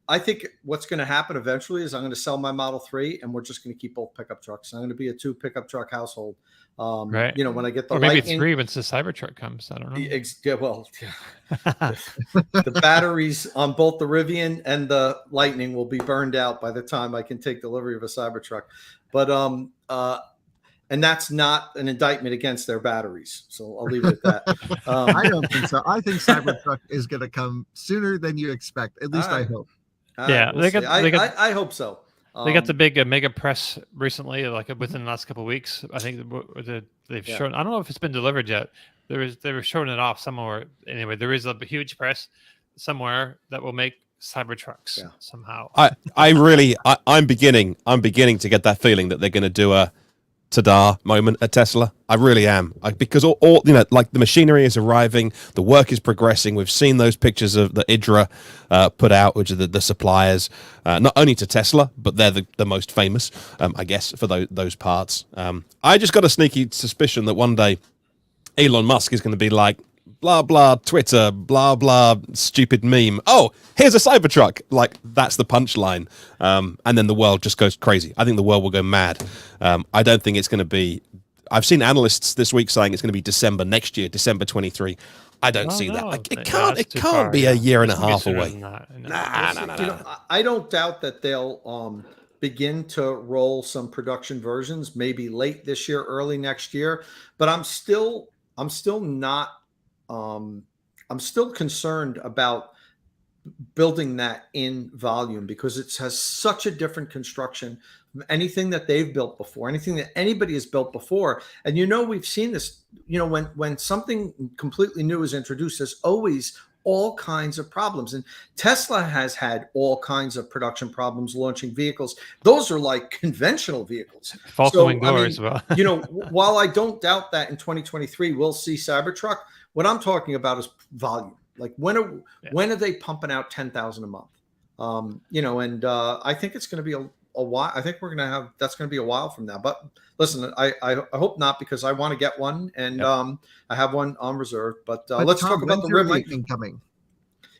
I think what's going to happen eventually is I'm going to sell my Model 3 and we're just going to keep both pickup trucks. I'm going to be a 2 pickup truck household. Right. You know, when I get the or maybe Lightning, 3 once the Cybertruck comes. I don't know. The batteries on both the Rivian and the Lightning will be burned out by the time I can take delivery of a Cybertruck. But and that's not an indictment against their batteries. So I'll leave it at that. I don't think so. I think Cybertruck is going to come sooner than you expect. At least I hope. Yeah, I hope so. They got the big mega press recently, like within the last couple of weeks. I think they've shown. I don't know if it's been delivered yet. They were showing it off somewhere. Anyway, there is a huge press somewhere that will make Cybertrucks somehow. I'm beginning to get that feeling that they're going to do a ta-da moment at Tesla. I really am, because all you know, like the machinery is arriving, the work is progressing. We've seen those pictures of the IDRA put out, which are the suppliers, not only to Tesla, but they're the most famous, I guess, for those parts. I just got a sneaky suspicion that one day Elon Musk is going to be like, blah, blah, Twitter, blah, blah, stupid meme. Oh, here's a Cybertruck. Like, that's the punchline. And then the world just goes crazy. I think the world will go mad. I don't think it's going to be... I've seen analysts this week saying it's going to be December next year, December 23. I don't see that. It can't be a year and a half away. Nah. I don't doubt that they'll begin to roll some production versions, maybe late this year, early next year. But I'm still not... I'm still concerned about building that in volume, because it has such a different construction from anything that they've built before, anything that anybody has built before. And, you know, we've seen this, you know, when something completely new is introduced, there's always all kinds of problems. And Tesla has had all kinds of production problems launching vehicles. Those are like conventional vehicles. Falcon doors as well. You know, while I don't doubt that in 2023 we'll see Cybertruck, what I'm talking about is volume. Like when are they pumping out 10,000 a month? You know, and I think it's going to be a while. I think that's going to be a while from now. But listen, I hope not, because I want to get one, and I have one on reserve. But let's talk about the Rivian coming.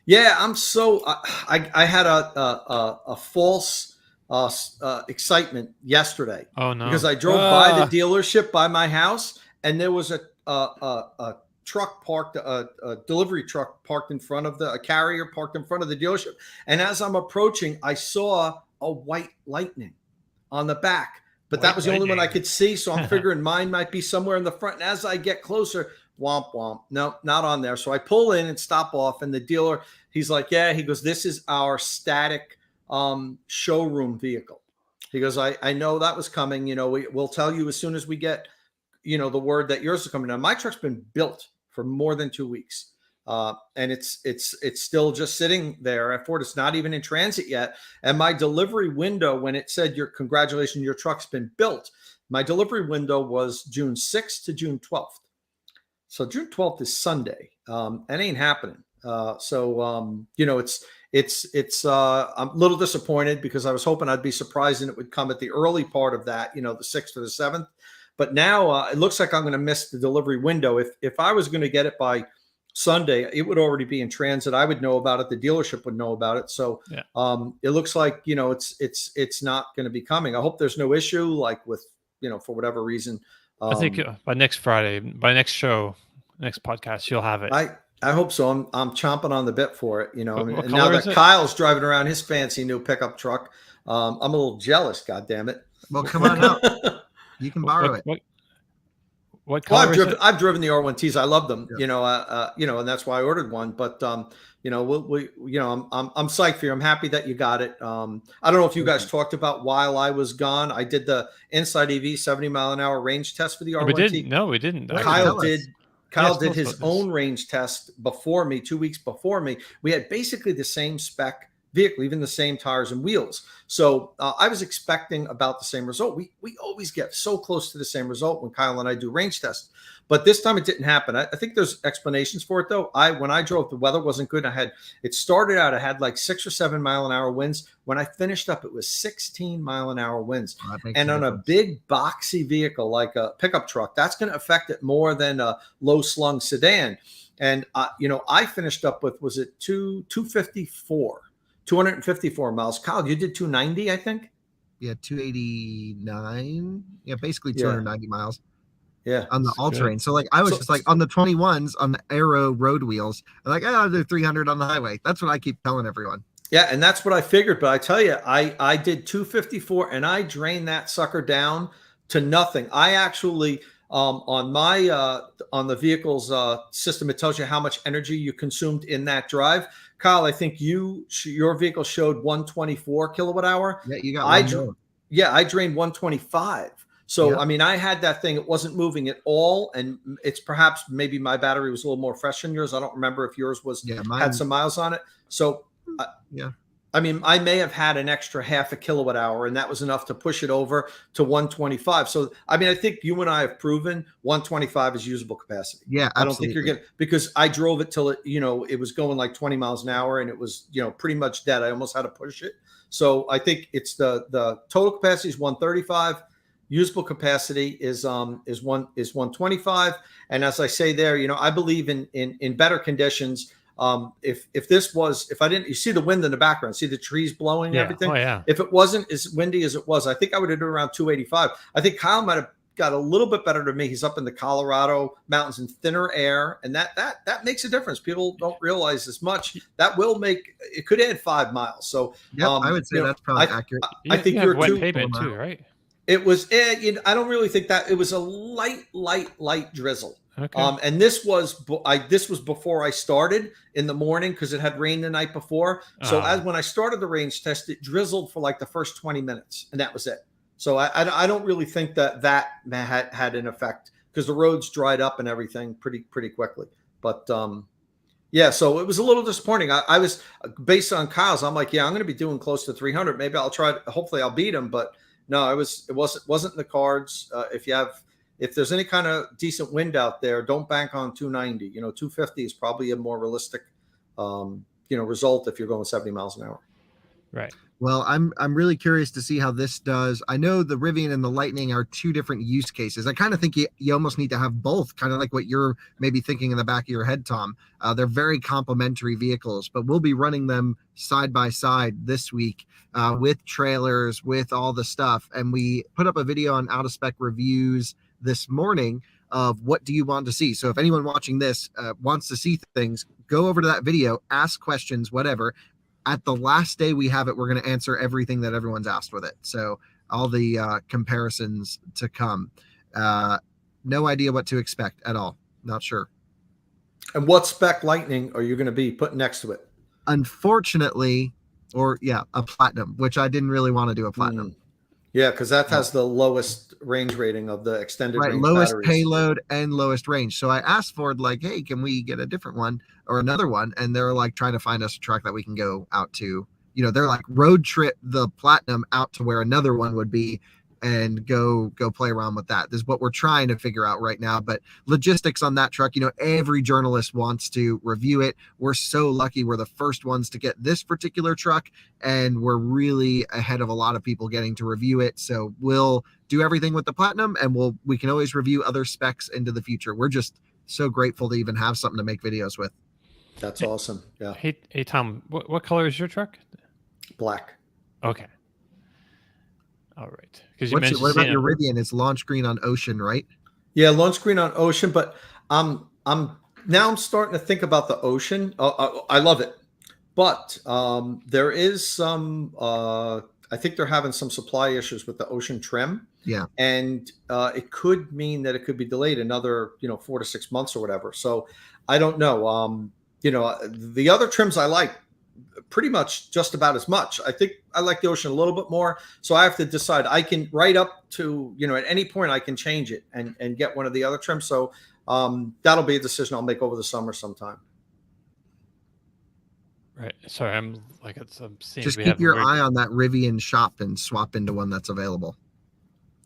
Yeah, I'm so I had a false excitement yesterday. Oh no! Because I drove by the dealership by my house, and there was a truck parked, a delivery truck parked in front of a carrier parked in front of the dealership. And as I'm approaching, I saw a white Lightning on the back, but that was the only one I could see. So I'm figuring mine might be somewhere in the front. And as I get closer, womp womp, no, not on there. So I pull in and stop off, and the dealer, he's like, he goes, this is our static showroom vehicle. He goes, I know that was coming. You know, we'll tell you as soon as we get, you know, the word that yours is coming. Now, my truck's been built for more than 2 weeks. And it's still just sitting there at Ford. It's not even in transit yet. And my delivery window, when it said, congratulations, your truck's been built, my delivery window was June 6th to June 12th. So June 12th is Sunday. It ain't happening. You know, I'm a little disappointed, because I was hoping I'd be surprised and it would come at the early part of that, you know, the 6th or the 7th. But now it looks like I'm going to miss the delivery window. If I was going to get it by Sunday, it would already be in transit. I would know about it. The dealership would know about it. So it looks like, it's not going to be coming. I hope there's no issue, like with, for whatever reason. I think by next Friday, by next show, next podcast, you'll have it. I hope so. I'm chomping on the bit for it. What and color now is that it? Kyle's driving around his fancy new pickup truck, I'm a little jealous. God damn it! Well, come on out. You can borrow it. What color is it? I've driven the R1Ts. I love them. And that's why I ordered one. But I'm psyched for you. I'm happy that you got it. I don't know if you guys talked about while I was gone. I did the Inside EV 70-mile-an-hour range test for the R1T. We didn't. No, we didn't. Kyle did. Kyle did his own range test before me, 2 weeks before me. We had basically the same spec vehicle, even the same tires and wheels. So I was expecting about the same result. We always get so close to the same result when Kyle and I do range tests. But this time it didn't happen. I think there's explanations for it, though. When I drove, the weather wasn't good. I had like 6 or 7 mile an hour winds. When I finished up, it was 16 mile an hour winds. And on a big boxy vehicle like a pickup truck, that's going to affect it more than a low slung sedan. And I finished up with, was it 254 miles. Kyle, you did 290, I think. Yeah, 289. Yeah, basically 290 miles. Yeah, on the all-terrain. So like I was just like on the 21s on the aero road wheels, and like I'll do 300 on the highway. That's what I keep telling everyone. Yeah, and that's what I figured. But I tell you, I did 254, and I drained that sucker down to nothing. I actually on the vehicle's system, it tells you how much energy you consumed in that drive. Kyle, I think your vehicle showed 124 kilowatt hour. Yeah, you got I drained 125. So, I mean, I had that thing. It wasn't moving at all. And it's maybe my battery was a little more fresh than yours. I don't remember if yours had some miles on it. So, I mean, I may have had an extra half a kilowatt hour, and that was enough to push it over to 125. So, I mean, I think you and I have proven 125 is usable capacity. Yeah, absolutely. I don't think you're getting, because I drove it till it was going like 20 miles an hour, and it was, pretty much dead. I almost had to push it. So I think it's the total capacity is 135. Usable capacity is 125. And as I say there, I believe in better conditions. If I didn't, you see the wind in the background, see the trees blowing and everything. Oh, yeah. If it wasn't as windy as it was, I think I would have done around 285. I think Kyle might have got a little bit better than me. He's up in the Colorado mountains in thinner air, and that makes a difference. People don't realize as much. That will it could add 5 miles. So I would say that's probably accurate. I think you're wet pavement too, right? It was. I don't really think that it was a light drizzle. Okay. And this was before I started in the morning because it had rained the night before. So when I started the range test, it drizzled for like the first 20 minutes, and that was it. So I don't really think that had an effect because the roads dried up and everything pretty quickly. But so it was a little disappointing. I was based on Kyle's. I'm like, I'm going to be doing close to 300. Maybe I'll try. Hopefully, I'll beat him. But no, it wasn't in the cards. If there's any kind of decent wind out there, don't bank on 290. 250 is probably a more realistic, result if you're going 70 miles an hour. Right. Well, I'm really curious to see how this does. I know the Rivian and the Lightning are two different use cases. I kind of think you almost need to have both, kind of like what you're maybe thinking in the back of your head, Tom. They're very complementary vehicles, but we'll be running them side by side this week with trailers, with all the stuff. And we put up a video on Out of Spec Reviews this morning of what do you want to see. So if anyone watching this wants to see things, go over to that video, ask questions, whatever. At the last day we have it, we're going to answer everything that everyone's asked with it. So all the comparisons to come. No idea what to expect at all. Not sure. And what spec Lightning are you going to be putting next to it? Unfortunately, a Platinum, which I didn't really want to do a Platinum. Yeah, because that has the lowest range rating of the extended range lowest batteries. Payload and lowest range. So I asked Ford, like, hey, can we get a different one or another one? And they're like trying to find us a truck that we can go out to. They're like road trip the Platinum out to where another one would be and go play around with that. This is what we're trying to figure out right now. But logistics on that truck, every journalist wants to review it. We're so lucky. We're the first ones to get this particular truck, and we're really ahead of a lot of people getting to review it. So we'll do everything with the Platinum, and we can always review other specs into the future. We're just so grateful to even have something to make videos with. That's awesome. Yeah. Hey Tom, what color is your truck? Black. Okay. All right. Because you What mentioned about your Rivian? It's launch screen on Ocean, right? Yeah, launch screen on Ocean, but I'm starting to think about the Ocean. I love it, but there is some. I think they're having some supply issues with the Ocean trim. Yeah, and it could mean that it could be delayed another 4 to 6 months or whatever. So I don't know. The other trims I like pretty much just about as much. I think I like the Ocean a little bit more. So I have to decide. I can right up to, at any point I can change it and get one of the other trims. So that'll be a decision I'll make over the summer sometime. Right. Sorry, I'm seeing just keep your eye on that Rivian shop and swap into one that's available.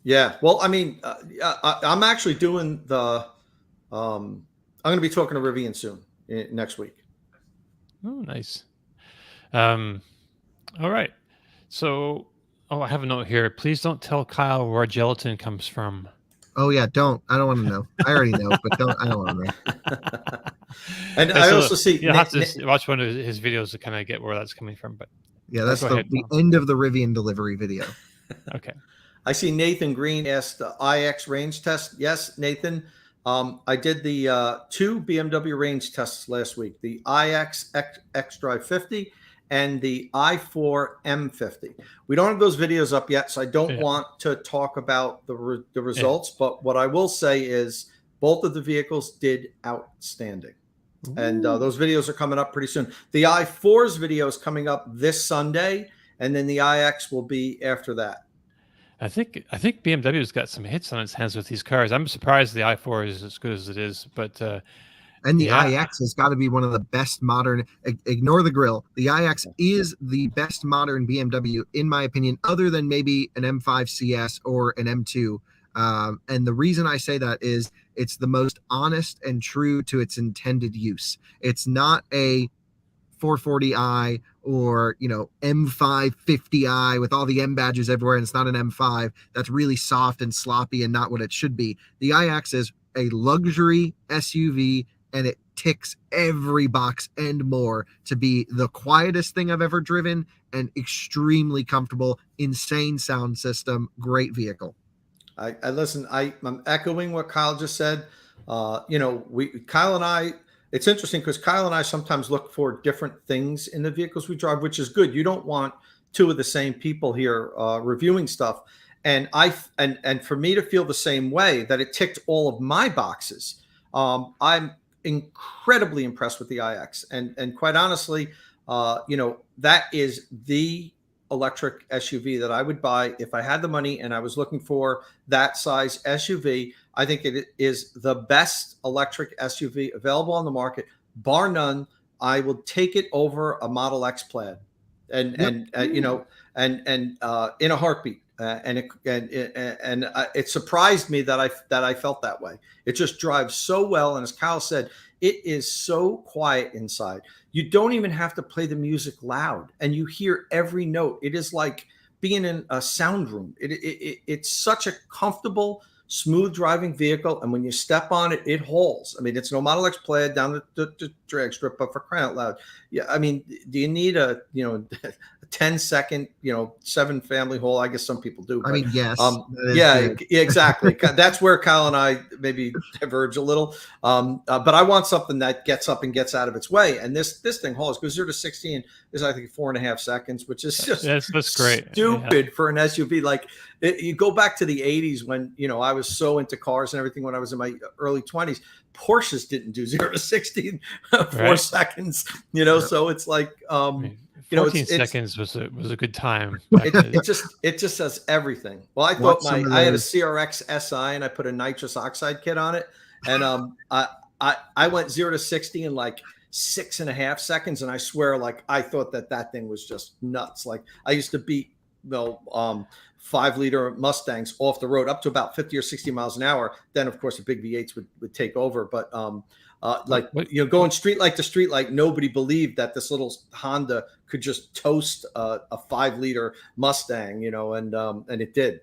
Yeah. Well, I mean, I'm actually doing the. I'm going to be talking to Rivian soon next week. Oh, nice. All right. So, I have a note here. Please don't tell Kyle where gelatin comes from. Oh yeah, don't. I don't want to know. I already know, but don't. I don't want to know. And I also see you'll have to watch one of his videos to kind of get where that's coming from. But yeah, that's the end of the Rivian delivery video. Okay. I see Nathan Green asked the iX range test. Yes, Nathan. I did the 2 BMW range tests last week: the iX xDrive 50 and the i4 M50. We don't have those videos up yet, so I don't want to talk about the results. But what I will say is both of the vehicles did outstanding. Ooh. And those videos are coming up pretty soon. The i4's video is coming up this Sunday, and then the iX will be after that. I think BMW's got some hits on its hands with these cars. I'm surprised the i4 is as good as it is, but and the iX has got to be one of the best modern. Ignore the grill. The iX is the best modern BMW, in my opinion, other than maybe an M5 CS or an M2. And the reason I say that is it's the most honest and true to its intended use. It's not a 440i or M550i with all the M badges everywhere, and it's not an M5 that's really soft and sloppy and not what it should be. The iX is a luxury SUV, and it ticks every box and more to be the quietest thing I've ever driven and extremely comfortable, insane sound system, great vehicle. I listen, I'm echoing what Kyle just said. Kyle and I, it's interesting because Kyle and I sometimes look for different things in the vehicles we drive, which is good. You don't want two of the same people here reviewing stuff. And for me to feel the same way, that it ticked all of my boxes. I'm incredibly impressed with the iX. And quite honestly, that is the electric SUV that I would buy if I had the money and I was looking for that size SUV. I think it is the best electric SUV available on the market, bar none. I will take it over a Model X Plaid, and in a heartbeat. It surprised me that I felt that way. It just drives so well, and as Kyle said, it is so quiet inside. You don't even have to play the music loud, and you hear every note. It is like being in a sound room. It's such a comfortable, smooth driving vehicle, and when you step on it, it hauls. I mean, it's no Model X Plaid down the drag strip, but for crying out loud, yeah. I mean, do you need a 10-second 7 family haul? I guess some people do. But, I mean, yes. Yeah, exactly. That's where Kyle and I maybe diverge a little. But I want something that gets up and gets out of its way. And this thing hauls, goes 0 to 60 is I think 4.5 seconds, which is just that's great. Stupid for an SUV. Like you go back to the 80s when I was so into cars and everything when I was in my early 20s. Porsches didn't do 0 to 60 in 4 seconds. So it's like 14 seconds was a good time. It just says everything. Well, I thought I had a CRX SI and I put a nitrous oxide kit on it, and I went 0 to 60 in like 6.5 seconds, and I swear, like I thought that thing was just nuts. Like I used to beat 5-liter Mustangs off the road up to about 50 or 60 miles an hour. Then of course the big V8s would take over, but going street light to street light, nobody believed that this little Honda could just toast a 5-liter Mustang, and it did.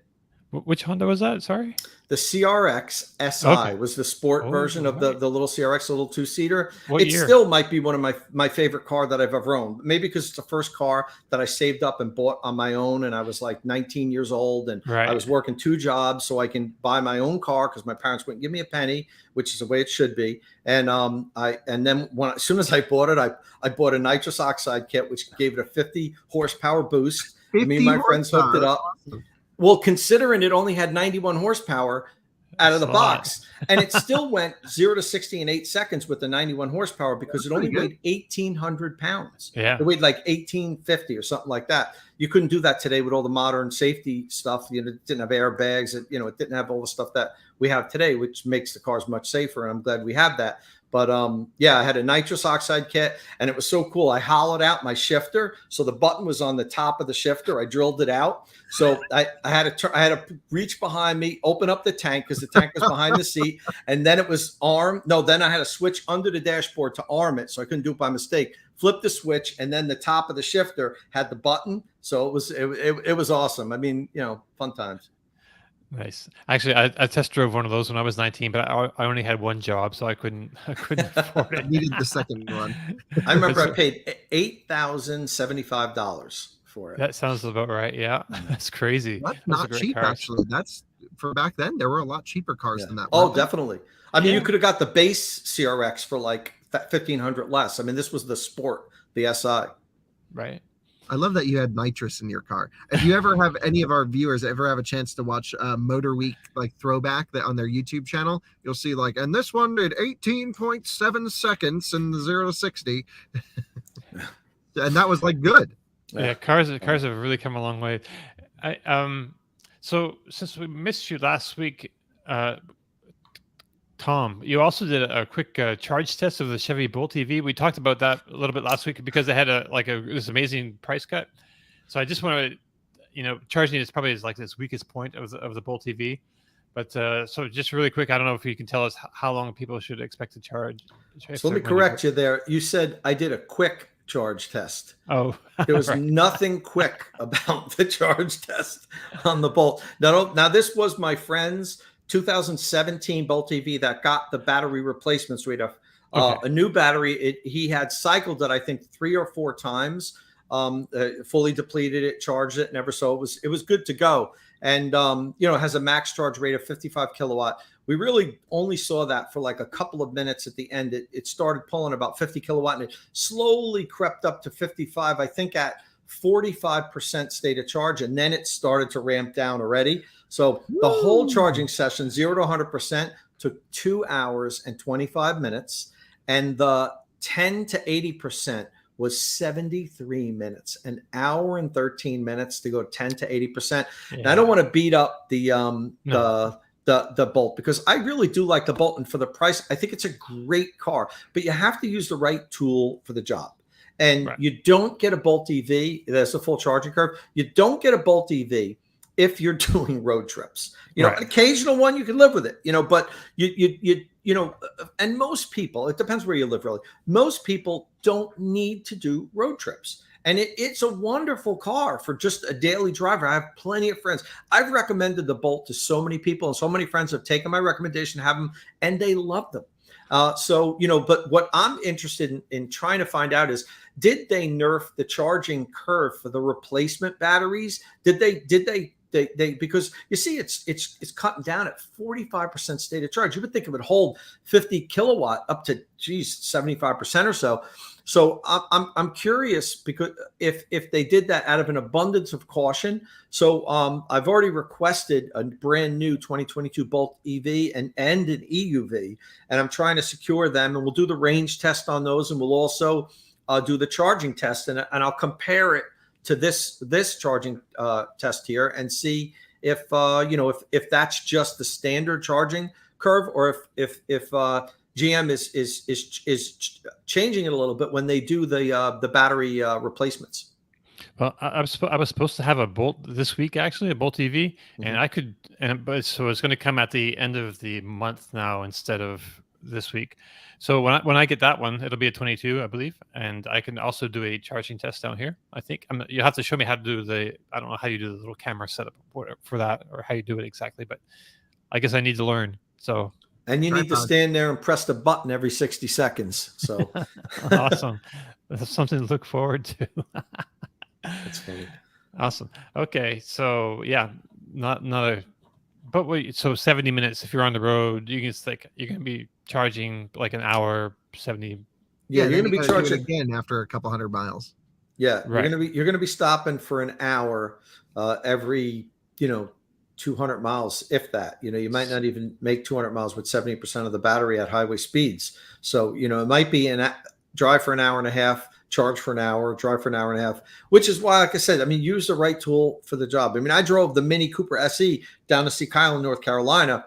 Which Honda was that? Sorry. The CRX SI Okay. was the sport version of right. the little CRX, the little two-seater. What It year? still might be one of my favorite car that I've ever owned. Maybe because it's the first car that I saved up and bought on my own, and I was like 19 years old, and Right. I was working 2 jobs so I can buy my own car because my parents wouldn't give me a penny, which is the way it should be. And then as soon as I bought it, I bought a nitrous oxide kit, which gave it a 50 horsepower boost. Me and my friends hooked it up. Awesome. Well, considering it only had 91 horsepower out of the That's a lot. box, and it still went 0 to 60 in 8 seconds with the 91 horsepower because it only pretty weighed 1,800 pounds. Yeah. It weighed like 1,850 or something like that. You couldn't do that today with all the modern safety stuff. You know, it didn't have airbags. It didn't have all the stuff that we have today, which makes the cars much safer. And I'm glad we have that. But I had a nitrous oxide kit, and it was so cool. I hollowed out my shifter, so the button was on the top of the shifter. I drilled it out, so I had to reach behind me, open up the tank because the tank was behind the seat, and then it was arm. No, then I had to switch under the dashboard to arm it, so I couldn't do it by mistake. Flip the switch, and then the top of the shifter had the button. So it was awesome. I mean, fun times. Nice. Actually, I test drove one of those when I was 19, but I only had one job, so I couldn't afford it. Needed the second one. I remember I paid $8,075 for it. That sounds about right. Yeah, that's crazy. That's Those are not great cheap, cars. actually. That's for back then. There were a lot cheaper cars than that. Oh, weren't there? definitely. I mean, Yeah. you could have got the base CRX for like 1,500 less. I mean, this was the sport, the SI. Right. I love that you had nitrous in your car. If you ever have any of our viewers ever have a chance to watch Motor Week like throwback that on their YouTube channel, you'll see and this one did 18.7 seconds in the 0 to 60. And that was good. Yeah, cars have really come a long way. So since we missed you last week, Tom, you also did a quick charge test of the Chevy Bolt EV. We talked about that a little bit last week because they had this amazing price cut. So I just want to, charging is probably this weakest point of the Bolt EV. But so just really quick, I don't know if you can tell us how long people should expect to charge. So let me correct you there. You said I did a quick charge test. Oh, there was right. nothing quick about the charge test on the Bolt. Now this was my friend's 2017 Bolt EV that got the battery replacements. We had a new battery. He had cycled it, I think, 3 or 4 times, fully depleted it, charged it, never. So it was good to go. And, it has a max charge rate of 55 kilowatt. We really only saw that for a couple of minutes at the end. It started pulling about 50 kilowatt, and it slowly crept up to 55, I think at 45% state of charge. And then it started to ramp down already. So the whole charging session, 0 to 100%, took 2 hours and 25 minutes. And the 10 to 80% was 73 minutes, an hour and 13 minutes to go 10 to 80%. Yeah. And I don't want to beat up the Bolt because I really do like the Bolt. And for the price, I think it's a great car, but you have to use the right tool for the job. And you don't get a Bolt EV. That's a full charging curve. You don't get a Bolt EV if you're doing road trips. An occasional one, you can live with it, but and most people, it depends where you live really. Most people don't need to do road trips. And it's a wonderful car for just a daily driver. I have plenty of friends. I've recommended the Bolt to so many people, and so many friends have taken my recommendation, have them, and they love them. But what I'm interested in trying to find out is, did they nerf the charging curve for the replacement batteries? Did they because you see it's cutting down at 45% state of charge. You would think it would hold 50 kilowatt up to 75% or so. So I'm curious because if they did that out of an abundance of caution. So I've already requested a brand new 2022 Bolt EV and an EUV, and I'm trying to secure them, and we'll do the range test on those, and we'll also do the charging test, and I'll compare it to this charging test here and see if that's just the standard charging curve, or if GM is changing it a little bit when they do the battery replacements. Well, I was supposed to have a Bolt this week, actually, a Bolt EV, and I could, but so it's going to come at the end of the month now instead of this week. So when I get that one, it'll be a 22, I believe, and I can also do a charging test down here. I think you have to show me how to do I don't know how you do the little camera setup for that, or how you do it exactly, but I guess I need to learn. So. And you need to stand there and press the button every 60 seconds. So awesome. That's something to look forward to. That's funny. Awesome. Okay. So yeah, but wait, so 70 minutes if you're on the road, you're going to be charging like an hour, 70. Yeah, you're going to be charging again after a couple 100 miles. Yeah, right. You're going to be stopping for an hour every, 200 miles, if that. You might not even make 200 miles with 70% of the battery at highway speeds. So, it might be drive for an hour and a half, charge for an hour, drive for an hour and a half, which is why, like I said, use the right tool for the job. I drove the Mini Cooper SE down to see Kyle in North Carolina.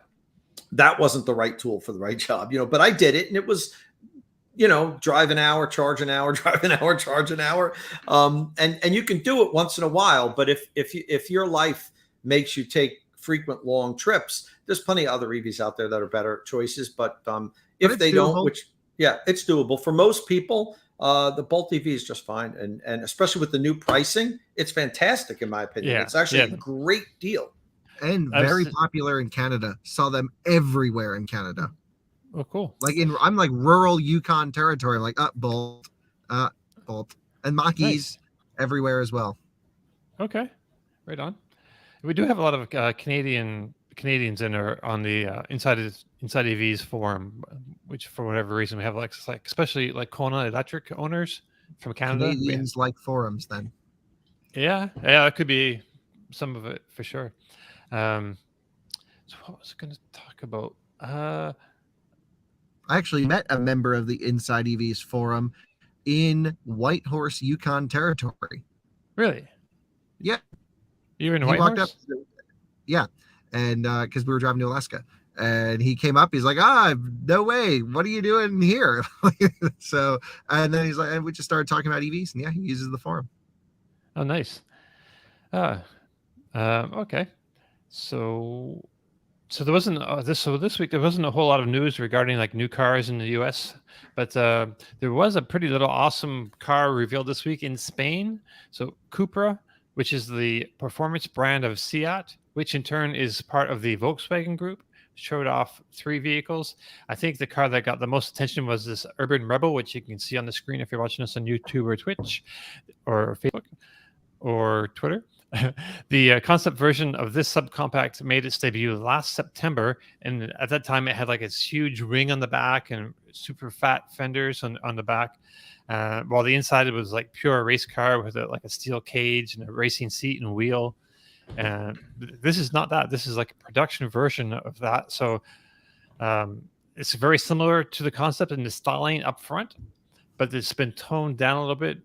That wasn't the right tool for the right job, but I did it, and it was, drive an hour, charge an hour, drive an hour, charge an hour. And you can do it once in a while, but if your life makes you take frequent long trips, there's plenty of other EVs out there that are better choices. But if they don't, it's doable for most people. The Bolt EV is just fine, and especially with the new pricing, it's fantastic in my opinion. It's actually a great deal, and very popular in Canada. Saw them everywhere in Canada. Oh, cool! I'm like rural Yukon territory. I'm like Bolt, and Mach-E's everywhere as well. Okay, right on. We do have a lot of Canadians on the Inside EVs forum, which for whatever reason we have like especially like Kona Electric owners from Canada. Canadians like forums then. Yeah, that could be some of it for sure. So what was I going to talk about? I actually met a member of the Inside EVs forum in Whitehorse, Yukon territory. Really? Yeah. You're in Whitehorse? Yeah. And because we were driving to Alaska, and he came up, he's like, no way. What are you doing here? So, and then he's like, and we just started talking about EVs, and he uses the forum. Oh, nice. Okay. So there wasn't this week there wasn't a whole lot of news regarding like new cars in the US, but there was a pretty little awesome car revealed this week in Spain. So Cupra, which is the performance brand of Seat, which in turn is part of the Volkswagen Group, showed off 3 vehicles. I think the car that got the most attention was this Urbanrebel, which you can see on the screen if you're watching us on YouTube or Twitch or Facebook or Twitter. The concept version of this subcompact made its debut last September, and at that time it had like its huge ring on the back and super fat fenders on the back, while the inside it was like pure race car with like a steel cage and a racing seat and wheel. And this is not that. This is like a production version of that. So it's very similar to the concept and the styling up front, but it's been toned down a little bit,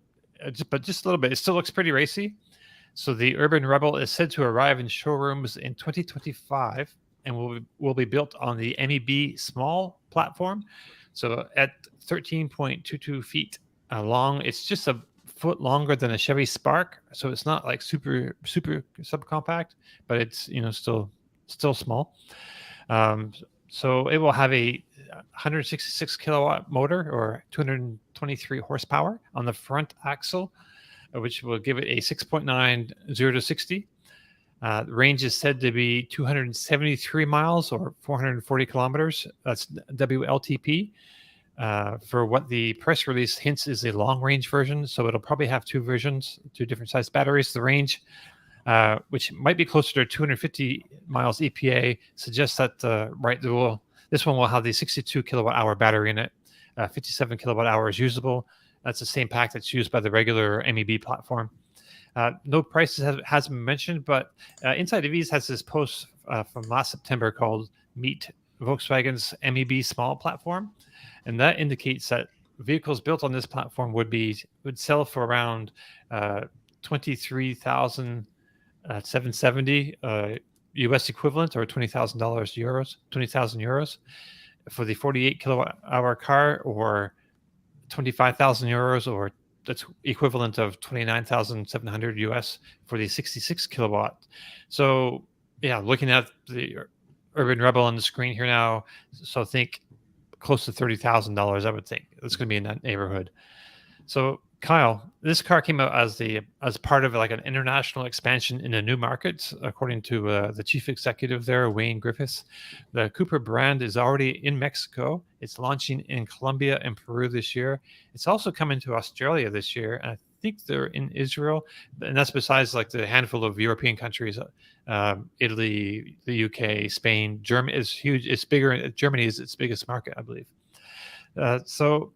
but just a little bit. It still looks pretty racy. So the Urbanrebel is said to arrive in showrooms in 2025 and will be built on the MEB small platform. So at 13.22 feet long, it's just a foot longer than a Chevy Spark. So it's not like super subcompact, but it's still small. So it will have a 166 kilowatt motor or 223 horsepower on the front axle, which will give it a 6.9 0 to 60. The range is said to be 273 miles or 440 kilometers. That's WLTP. For what the press release hints is a long-range version, so it'll probably have 2 versions, 2 different size batteries. The range, which might be closer to 250 miles EPA, suggests that this one will have the 62 kilowatt-hour battery in it. 57 kilowatt-hours usable. That's the same pack that's used by the regular MEB platform. No prices hasn't been mentioned, but Inside EVs has this post from last September called Meet Volkswagen's MEB Small Platform. And that indicates that vehicles built on this platform would sell for around 23,770 US equivalent, or $20,000 euros for the 48 kilowatt hour car, or 25,000 euros, or that's equivalent of 29,700 US for the 66 kilowatt. So yeah, looking at the Urbanrebel on the screen here now, so think close to $30,000. I would think it's going to be in that neighborhood. So, Kyle, this car came out as part of like an international expansion in a new market, according to the chief executive there, Wayne Griffiths. The Cupra brand is already in Mexico. It's launching in Colombia and Peru this year. It's also coming to Australia this year, and I think they're in Israel, and that's besides like the handful of European countries. Italy, the UK, Spain, Germany is huge. It's bigger. Germany is its biggest market, I believe. Yeah, So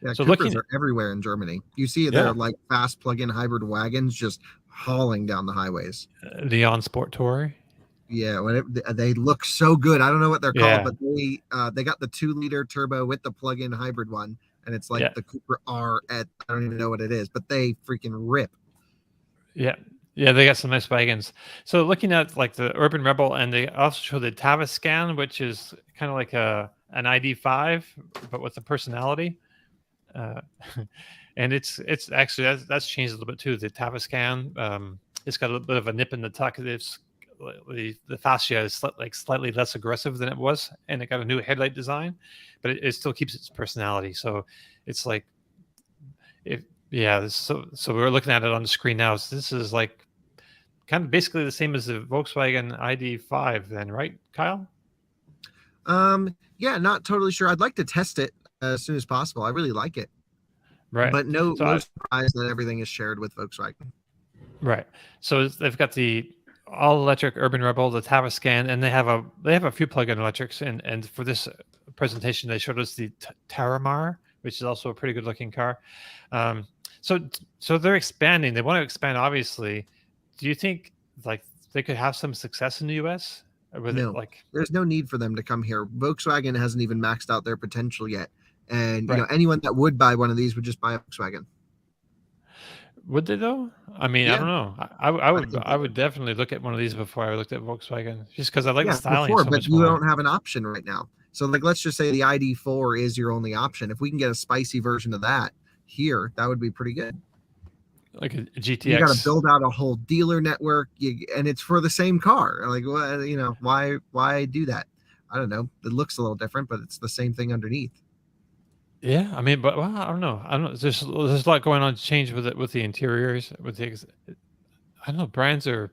Cupras are everywhere in Germany. You see their like fast plug-in hybrid wagons just hauling down the highways. Leon Sport Tour. Yeah, they look so good. I don't know what they're called, Yeah. but they got the 2-liter turbo with the plug-in hybrid one, and it's like the Cupra R at I don't even know what it is, but they freaking rip. Yeah, they got some nice wagons. So looking at like the Urbanrebel, and they also show the Tavascan, which is kind of like an ID5, but with a personality. And it's actually that's changed a little bit too. The Tavascan, it's got a little bit of a nip in the tuck. It's the fascia is slightly less aggressive than it was, and it got a new headlight design, but it still keeps its personality. So it's like, So we're looking at it on the screen now. So this is like kind of basically the same as the Volkswagen ID5, then, right, Kyle? Yeah, not totally sure. I'd like to test it as soon as possible. I really like it. Right. But no surprise that everything is shared with Volkswagen. Right. So they've got the all-electric Urbanrebel, the Tavascan, and they have a few plug-in electrics. And for this presentation, they showed us the Taramar, which is also a pretty good-looking car. So they're expanding. They want to expand, obviously. Do you think like they could have some success in the U.S.? No, there's no need for them to come here. Volkswagen hasn't even maxed out their potential yet. And you know, anyone that would buy one of these would just buy a Volkswagen. Would they though? I mean, I don't know. I would definitely look at one of these before I looked at Volkswagen, just because I like the styling so much but you don't have an option right now. So like, let's just say the ID4 is your only option. If we can get a spicy version of that here, that would be pretty good. Like a GTX. You got to build out a whole dealer network, and it's for the same car. Like, well, you know, why do that? I don't know. It looks a little different, but it's the same thing underneath. Yeah, I mean, but I don't know. There's a lot going on to change with it, with the interiors, I don't know. Brands are,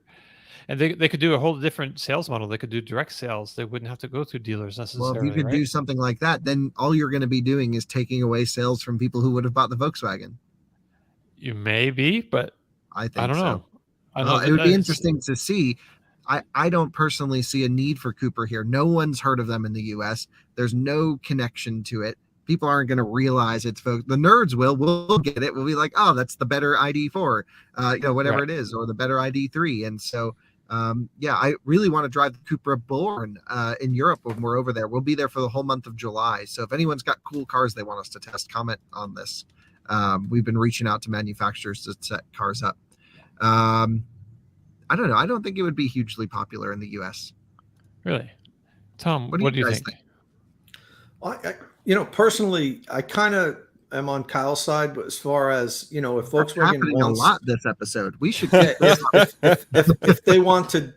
and they could do a whole different sales model. They could do direct sales. They wouldn't have to go through dealers necessarily. Well, if you could do something like that, then all you're going to be doing is taking away sales from people who would have bought the Volkswagen. You may be, but I don't know. It would be interesting to see. I don't personally see a need for Cupra here. No one's heard of them in the US. There's no connection to it. People aren't going to realize it's the nerds we'll get it. We'll be like, oh, that's the better ID4, whatever it is, or the better ID3. And so, I really want to drive the Cupra Born in Europe when we're over there. We'll be there for the whole month of July. So if anyone's got cool cars they want us to test, comment on this. We've been reaching out to manufacturers to set cars up. I don't know. I don't think it would be hugely popular in the US. Really? Tom, what do you think? Personally, I kind of am on Kyle's side, but as far as, if Volkswagen wants a lot this episode, we should if they want to,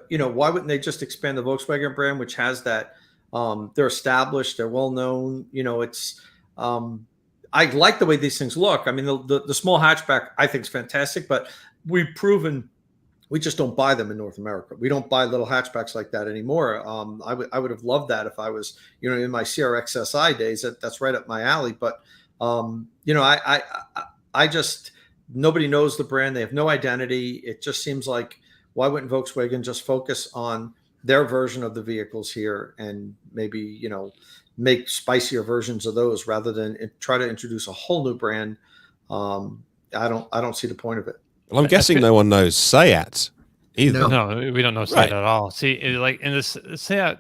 why wouldn't they just expand the Volkswagen brand, which has that, they're established, they're well known, it's, I like the way these things look. I mean, the small hatchback I think is fantastic, but we've proven we just don't buy them in North America. We don't buy little hatchbacks like that anymore. I would have loved that if I was, in my CRX-SI days. That's right up my alley. But I just, nobody knows the brand. They have no identity. It just seems like, why wouldn't Volkswagen just focus on their version of the vehicles here and maybe make spicier versions of those rather than try to introduce a whole new brand? I don't see the point of it. Well, I'm guessing no one knows Seat either. No, we don't know Seat at all. See, in this Seat,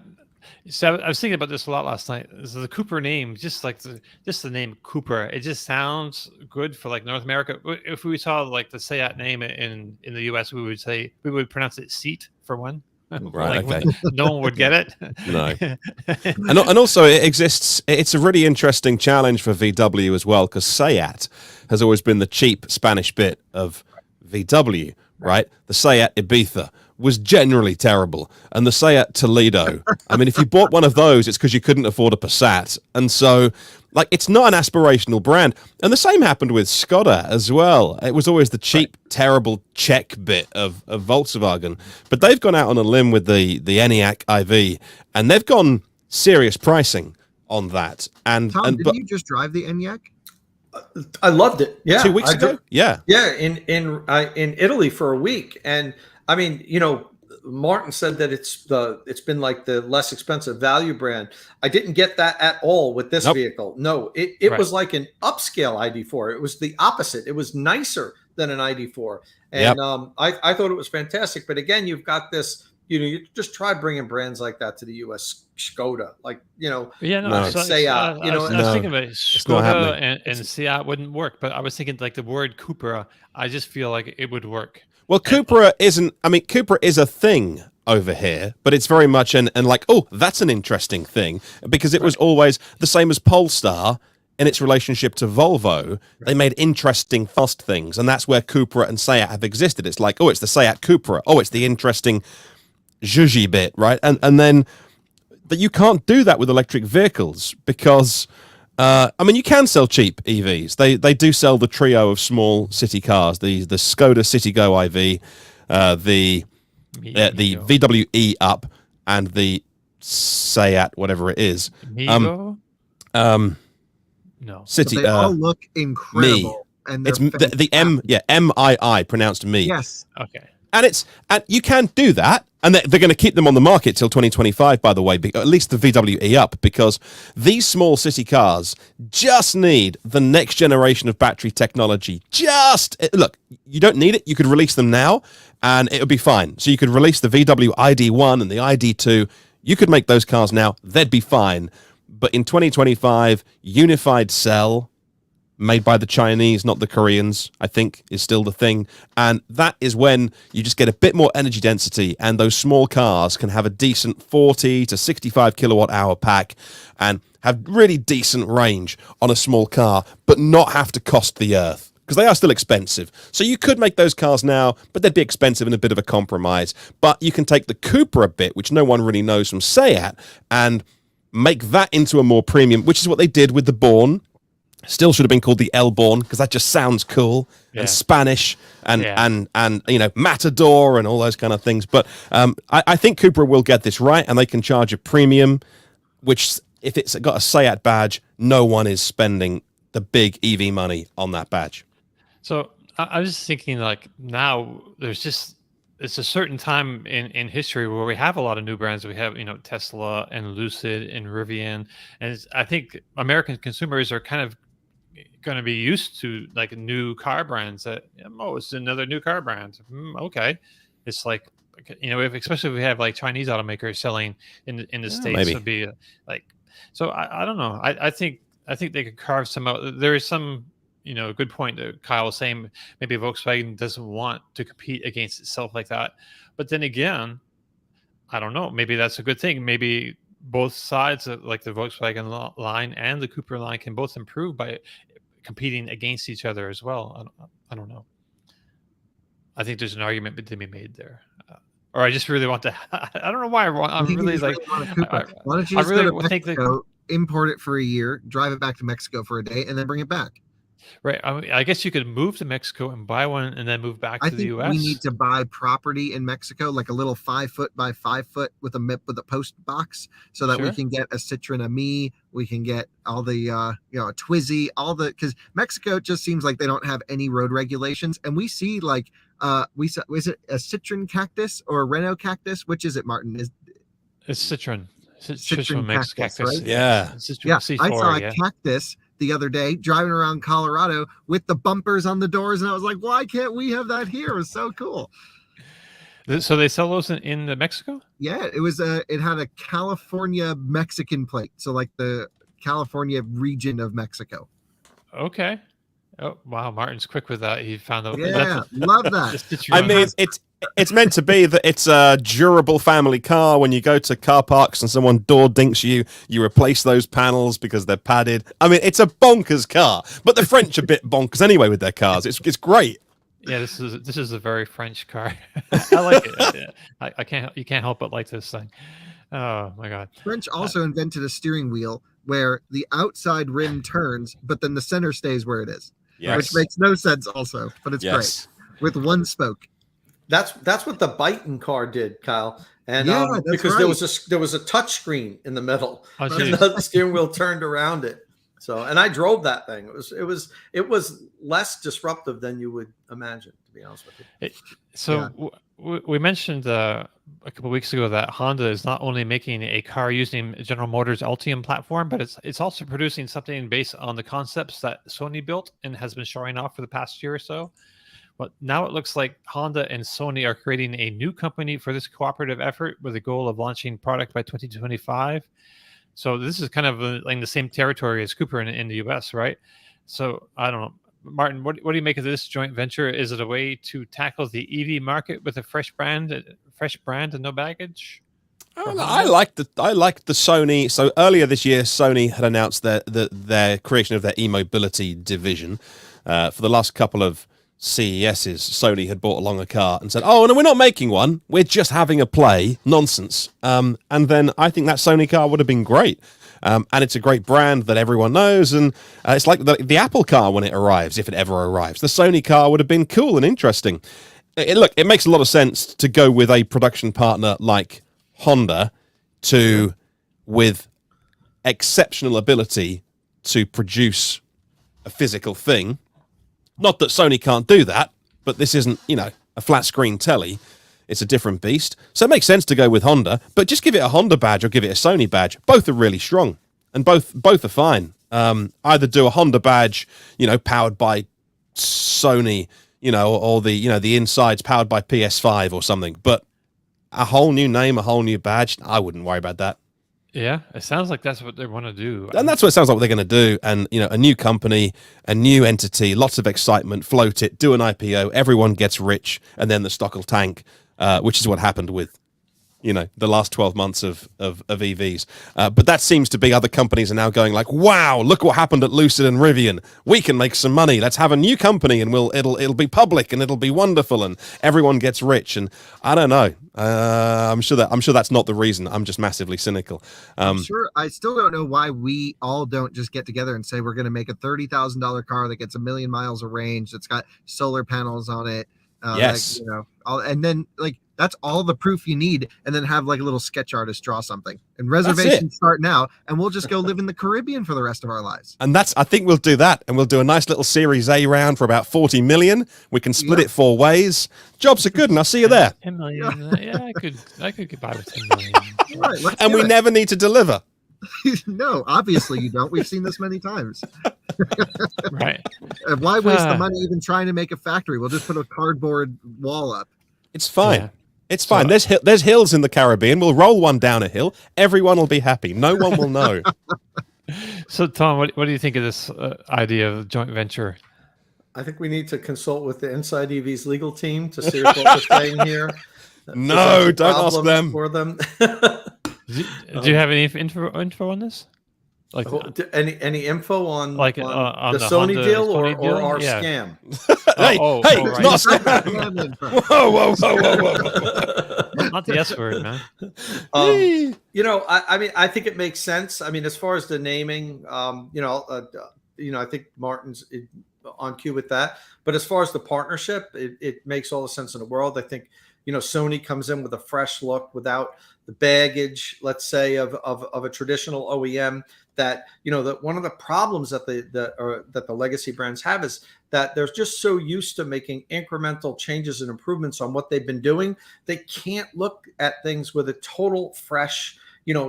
so I was thinking about this a lot last night. So the Cupra name, just the name Cupra, it just sounds good for like North America. If we saw like the Seat name in the US, we would pronounce it Seat for one. Right. Okay. No one would get it. No. And also it exists. It's a really interesting challenge for VW as well, because Seat has always been the cheap Spanish bit of VW, right? The Seat Ibiza was generally terrible. And the Seat Toledo, I mean, if you bought one of those, it's because you couldn't afford a Passat. And so, like, it's not an aspirational brand. And the same happened with Skoda as well. It was always the cheap, terrible Czech bit of Volkswagen. But they've gone out on a limb with the ENIAC IV, and they've gone serious pricing on that. And Tom, and didn't you just drive the ENIAC? I loved it. Yeah, 2 weeks ago. Yeah. in Italy for a week, and I mean, Martin said that it's been like the less expensive value brand. I didn't get that at all with this vehicle. No, it was like an upscale ID4. It was the opposite. It was nicer than an ID4, and I thought it was fantastic. But again, you've got this. You just try bringing brands like that to the U.S. Skoda, Seat. I was thinking about Skoda and Seat wouldn't work, but I was thinking like the word Cupra. I just feel like it would work. Well, Cupra isn't. I mean, Cupra is a thing over here, but it's very much that's an interesting thing because it was always the same as Polestar in its relationship to Volvo. They made interesting, fast things, and that's where Cupra and Seat have existed. It's like, it's the Seat Cupra. Oh, it's the interesting zhuzhy bit, right? And then, but you can't do that with electric vehicles because, you can sell cheap EVs. They do sell the trio of small city cars, the Skoda Citigo IV, the VWE Up, and the Seat, whatever it is. Migo? No. City. But they all look incredible. And it's the MII pronounced me. Yes. Okay. And you can do that, and they're going to keep them on the market till 2025, by the way, at least the VWE Up, because these small city cars just need the next generation of battery technology. Look, you don't need it. You could release them now, and it would be fine. So you could release the VW ID1 and the ID2. You could make those cars now. They'd be fine. But in 2025, unified cell, made by the Chinese, not the Koreans, I think, is still the thing. And that is when you just get a bit more energy density, and those small cars can have a decent 40 to 65 kilowatt hour pack and have really decent range on a small car, but not have to cost the earth, because they are still expensive. So you could make those cars now, but they'd be expensive and a bit of a compromise. But you can take the Cupra bit, which no one really knows from Seat, and make that into a more premium, which is what they did with the Born. Still should have been called the El Born, because that just sounds cool and Spanish and Matador and all those kind of things. But I think Cupra will get this right, and they can charge a premium, which if it's got a Seat badge, no one is spending the big EV money on that badge. So I was just thinking, like, now it's a certain time in history where we have a lot of new brands. We have, Tesla and Lucid and Rivian. And I think American consumers are kind of going to be used to like new car brands that, it's another new car brand. Okay. It's like, especially if we have like Chinese automakers selling in the States, maybe. would be like, so I don't know. I think they could carve some out. There is some, good point that Kyle was saying. Maybe Volkswagen doesn't want to compete against itself like that. But then again, I don't know. Maybe that's a good thing. Maybe both sides, like the Volkswagen line and the Cupra line, can both improve by competing against each other as well. I don't know. I think there's an argument to be made there. Or I just really want to. I don't know why I'm really like. Why don't you just go to Mexico, import it for a year, drive it back to Mexico for a day, and then bring it back? Right. I guess you could move to Mexico and buy one and then move back to the U.S. We need to buy property in Mexico, like a little 5-foot by 5-foot with a post box, so that we can get a Citroen Ami, we can get all the a Twizy, because Mexico just seems like they don't have any road regulations, and we see like is it a Citroen cactus or a Renault cactus? Which is it, Martin? It's Citroen. Citroen makes cactus, right? Yeah. Citroen C4, I saw a cactus the other day driving around Colorado with the bumpers on the doors, and I was like, why can't we have that here? It was so cool. So they sell those in Mexico? Yeah, it was it had a California Mexican plate, so like the California region of Mexico. Okay. Oh wow, Martin's quick with that. He found out. Yeah, love that. I mean, it's meant to be that it's a durable family car. When you go to car parks and someone door dinks you, you replace those panels because they're padded. I mean, it's a bonkers car, but the French are a bit bonkers anyway with their cars. It's great. Yeah, this is a very French car. I like it. You can't help but like this thing. Oh my god. French also invented a steering wheel where the outside rim turns, but then the center stays where it is, which makes no sense also, but it's great with one spoke. That's what the Byton car did, Kyle. And because there was a touch screen in the middle, and the steering wheel turned around it. So, and I drove that thing. It was less disruptive than you would imagine, to be honest with you. We mentioned a couple of weeks ago that Honda is not only making a car using General Motors Ultium platform, but it's also producing something based on the concepts that Sony built and has been showing off for the past year or so. But now it looks like Honda and Sony are creating a new company for this cooperative effort with the goal of launching product by 2025. So this is kind of in the same territory as Cupra in the US, right? So I don't know. Martin, what do you make of this joint venture? Is it a way to tackle the EV market with a fresh brand and no baggage? I like the Sony. So earlier this year, Sony had announced their creation of their e-mobility division. For the last couple of CESs, Sony had brought along a car and said, "Oh, no, we're not making one. We're just having a play." Nonsense. And then I think that Sony car would have been great. And it's a great brand that everyone knows. And it's like the Apple car when it arrives, if it ever arrives. The Sony car would have been cool and interesting. Look, it makes a lot of sense to go with a production partner like Honda with exceptional ability to produce a physical thing. Not that Sony can't do that, but this isn't, a flat screen telly. It's a different beast. So it makes sense to go with Honda, but just give it a Honda badge or give it a Sony badge. Both are really strong, and both are fine. Either do a Honda badge, powered by Sony, or the insides powered by PS5 or something. But a whole new name, a whole new badge, I wouldn't worry about that. Yeah, it sounds like that's what they want to do. And that's what it sounds like they're going to do. And, a new company, a new entity, lots of excitement, float it, do an IPO, everyone gets rich, and then the stock will tank, which is what happened with, the last 12 months of EVs. But that seems to be other companies are now going like, wow, look what happened at Lucid and Rivian. We can make some money. Let's have a new company and it'll be public and it'll be wonderful and everyone gets rich. And I don't know. I'm sure that's not the reason. I'm just massively cynical. I'm sure. I still don't know why we all don't just get together and say we're going to make a $30,000 car that gets 1 million miles of range. That's got solar panels on it. Yes. And then that's all the proof you need, and then have a little sketch artist draw something. And reservations start now, and we'll just go live in the Caribbean for the rest of our lives. And I think we'll do that, and we'll do a nice little Series A round for about 40 million. We can split it 4 ways. Jobs are good, and I'll see you there. 10 million. Yeah, I could get by with 10 million. Right, and we never need to deliver. No, obviously you don't. We've seen this many times. Right. Why waste the money even trying to make a factory? We'll just put a cardboard wall up. It's fine. Yeah. It's fine. There's hills in the Caribbean. We'll roll one down a hill. Everyone will be happy. No one will know. So, Tom, what do you think of this idea of joint venture? I think we need to consult with the Inside EV's legal team to see what we're saying here. No, don't ask them. For them. Do you have any info on this? Any info on on the Sony deal or our scam? Hey, right. not scam. Whoa. Not the S word, man. I think it makes sense. I mean, as far as the naming, I think Martin's on cue with that. But as far as the partnership, it makes all the sense in the world. I think, Sony comes in with a fresh look without the baggage, let's say, of a traditional OEM. That that one of the problems that the legacy brands have is that they're just so used to making incremental changes and improvements on what they've been doing, they can't look at things with a total fresh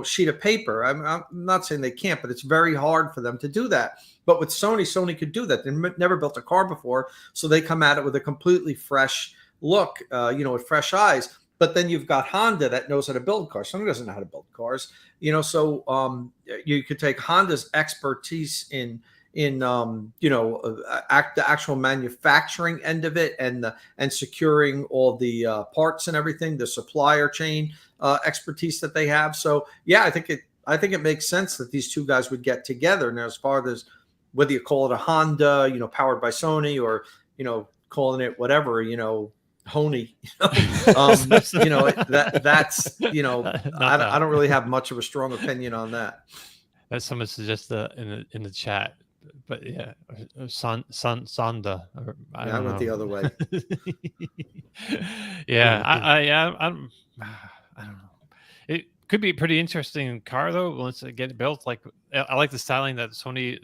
sheet of paper. I'm not saying they can't, but it's very hard for them to do that. But with Sony could do that. They never built a car before, so they come at it with a completely fresh look, with fresh eyes. But then you've got Honda that knows how to build cars. Sony doesn't know how to build cars, so you could take Honda's expertise in the actual manufacturing end of it and securing all the parts and everything, the supplier chain expertise that they have. So yeah, I think it makes sense that these two guys would get together. Now, as far as whether you call it a Honda, powered by Sony, or calling it whatever, Honey. That's I don't really have much of a strong opinion on that. That's someone suggested in the chat, but yeah, Sonda. I went the other way. Yeah, I don't know. It could be a pretty interesting car though once it gets built. Like I like the styling that Sony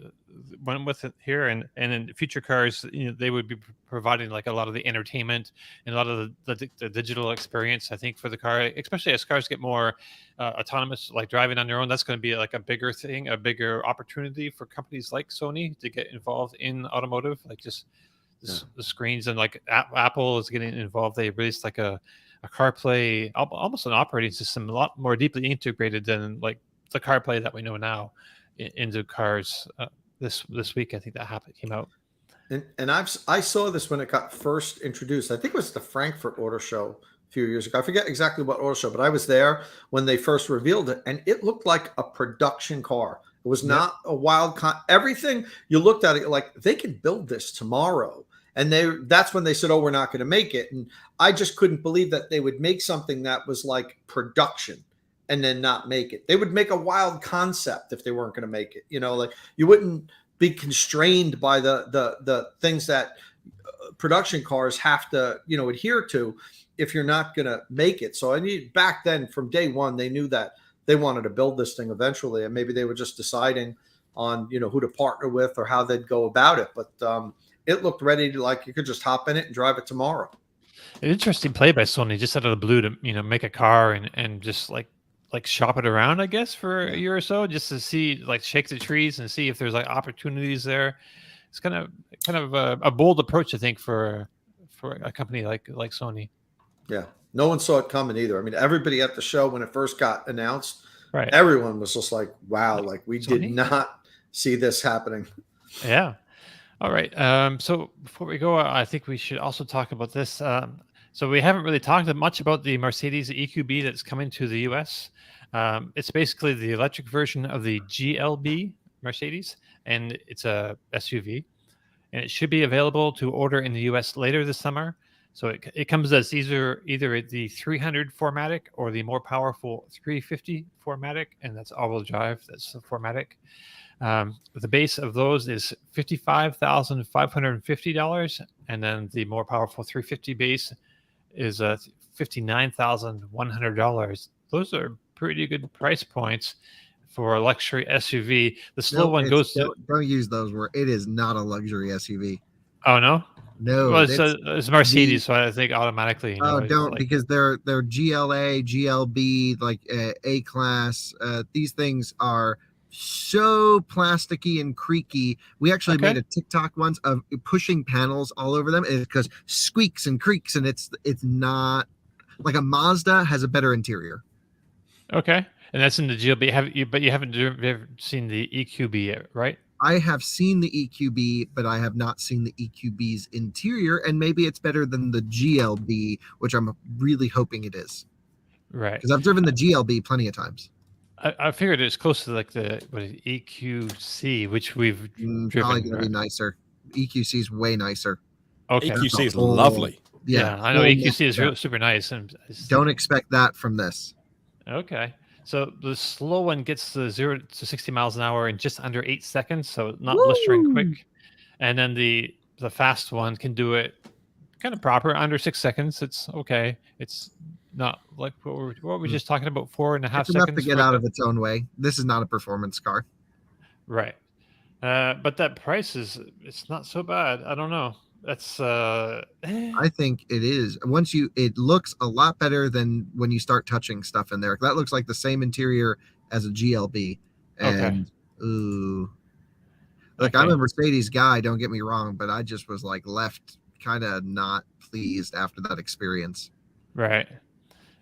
went with it here, and in future cars, they would be providing like a lot of the entertainment and a lot of the digital experience. I think for the car, especially as cars get more autonomous, like driving on their own, that's going to be like a bigger thing, a bigger opportunity for companies like Sony to get involved in automotive, like just the screens, and like Apple is getting involved. They released like a CarPlay, almost an operating system, a lot more deeply integrated than like the CarPlay that we know now into cars. This week, I think that came out. And I saw this when it got first introduced. I think it was the Frankfurt Auto Show a few years ago. I forget exactly what auto show, but I was there when they first revealed it, and it looked like a production car. It was not a wild everything you looked at it like they could build this tomorrow. And that's when they said, "Oh, we're not going to make it." And I just couldn't believe that they would make something that was like production and then not make it. They would make a wild concept if they weren't going to make it. Like you wouldn't be constrained by the things that production cars have to, adhere to if you're not going to make it. So back then from day one, they knew that they wanted to build this thing eventually, and maybe they were just deciding on, who to partner with or how they'd go about it. But it looked ready to, like, you could just hop in it and drive it tomorrow. An interesting play by Sony, just out of the blue, to make a car and just like shop it around, I guess, for a year or so, just to see, like, shake the trees and see if there's like opportunities there. It's kind of a bold approach, I think, for a company like Sony. Yeah, no one saw it coming either. I mean, everybody at the show when it first got announced, right? Everyone was just like, "Wow!" Like we Sony? Did not see this happening. Yeah. All right. So before we go, I think we should also talk about this. So we haven't really talked much about the Mercedes EQB that's coming to the US. It's basically the electric version of the GLB Mercedes, and it's a SUV, and it should be available to order in the US later this summer. So it comes as either the 300 4MATIC or the more powerful 350 4MATIC, and that's all-wheel drive. That's the 4MATIC. The base of those is $55,550, and then the more powerful 350 base is $59,100. Those are pretty good price points for a luxury SUV. The slow one goes to... Don't use those words. It is not a luxury SUV. Oh, no? No. Well, it's Mercedes, so I think automatically... don't, because they're GLA, GLB, like A-Class. These things are so plasticky and creaky. We actually made a TikTok once of pushing panels all over them because squeaks and creaks, and it's not like a Mazda has a better interior. Okay, and that's in the GLB. But you haven't ever seen the EQB yet, right? I have seen the EQB, but I have not seen the EQB's interior, and maybe it's better than the GLB, which I'm really hoping it is. Right, because I've driven the GLB plenty of times. I figured it's close to like the EQC, which we've driven. Probably going to be nicer. EQC is way nicer. Okay, EQC is lovely. Yeah, I know EQC is super nice. And don't expect that from this. Okay, so the slow one gets to 0 to 60 miles an hour in just under 8 seconds, so not blistering quick. And then the fast one can do it kind of proper under 6 seconds. It's okay. It's not like what were we just talking about, 4.5 seconds. Enough to get out of its own way. This is not a performance car, right? But that price it's not so bad. I don't know. That's I think it is. It looks a lot better than when you start touching stuff in there. That looks like the same interior as a GLB. And ooh, look, I'm a Mercedes guy. Don't get me wrong, but I just was like left kind of not pleased after that experience. Right.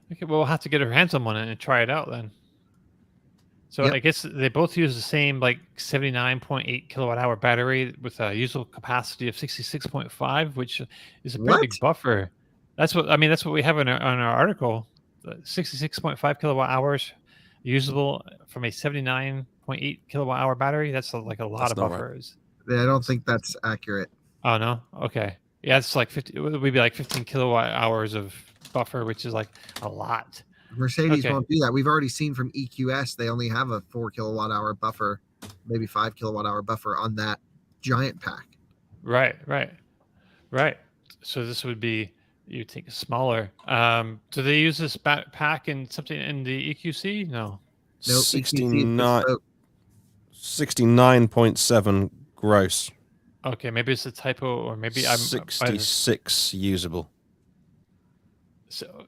Okay, well, we'll have to get our hands on one and try it out then. So I guess they both use the same like 79.8 kilowatt hour battery with a usable capacity of 66.5, which is a pretty big buffer. That's what we have on our article. 66.5 kilowatt hours usable from a 79.8 kilowatt hour battery. That's like a lot of buffers. Right. I don't think that's accurate. Oh no. Okay. Yeah, it's like 50. It would be like 15 kilowatt hours of buffer, which is like a lot. Mercedes Okay. won't do that. We've already seen from EQS they only have a 4 kilowatt hour buffer, maybe 5 kilowatt hour buffer on that giant pack. Right. So this would be, you think, smaller. Do they use this pack in something in the EQC? No. No, 69 69.7 gross. Okay, maybe it's a typo, or maybe 66 usable. So,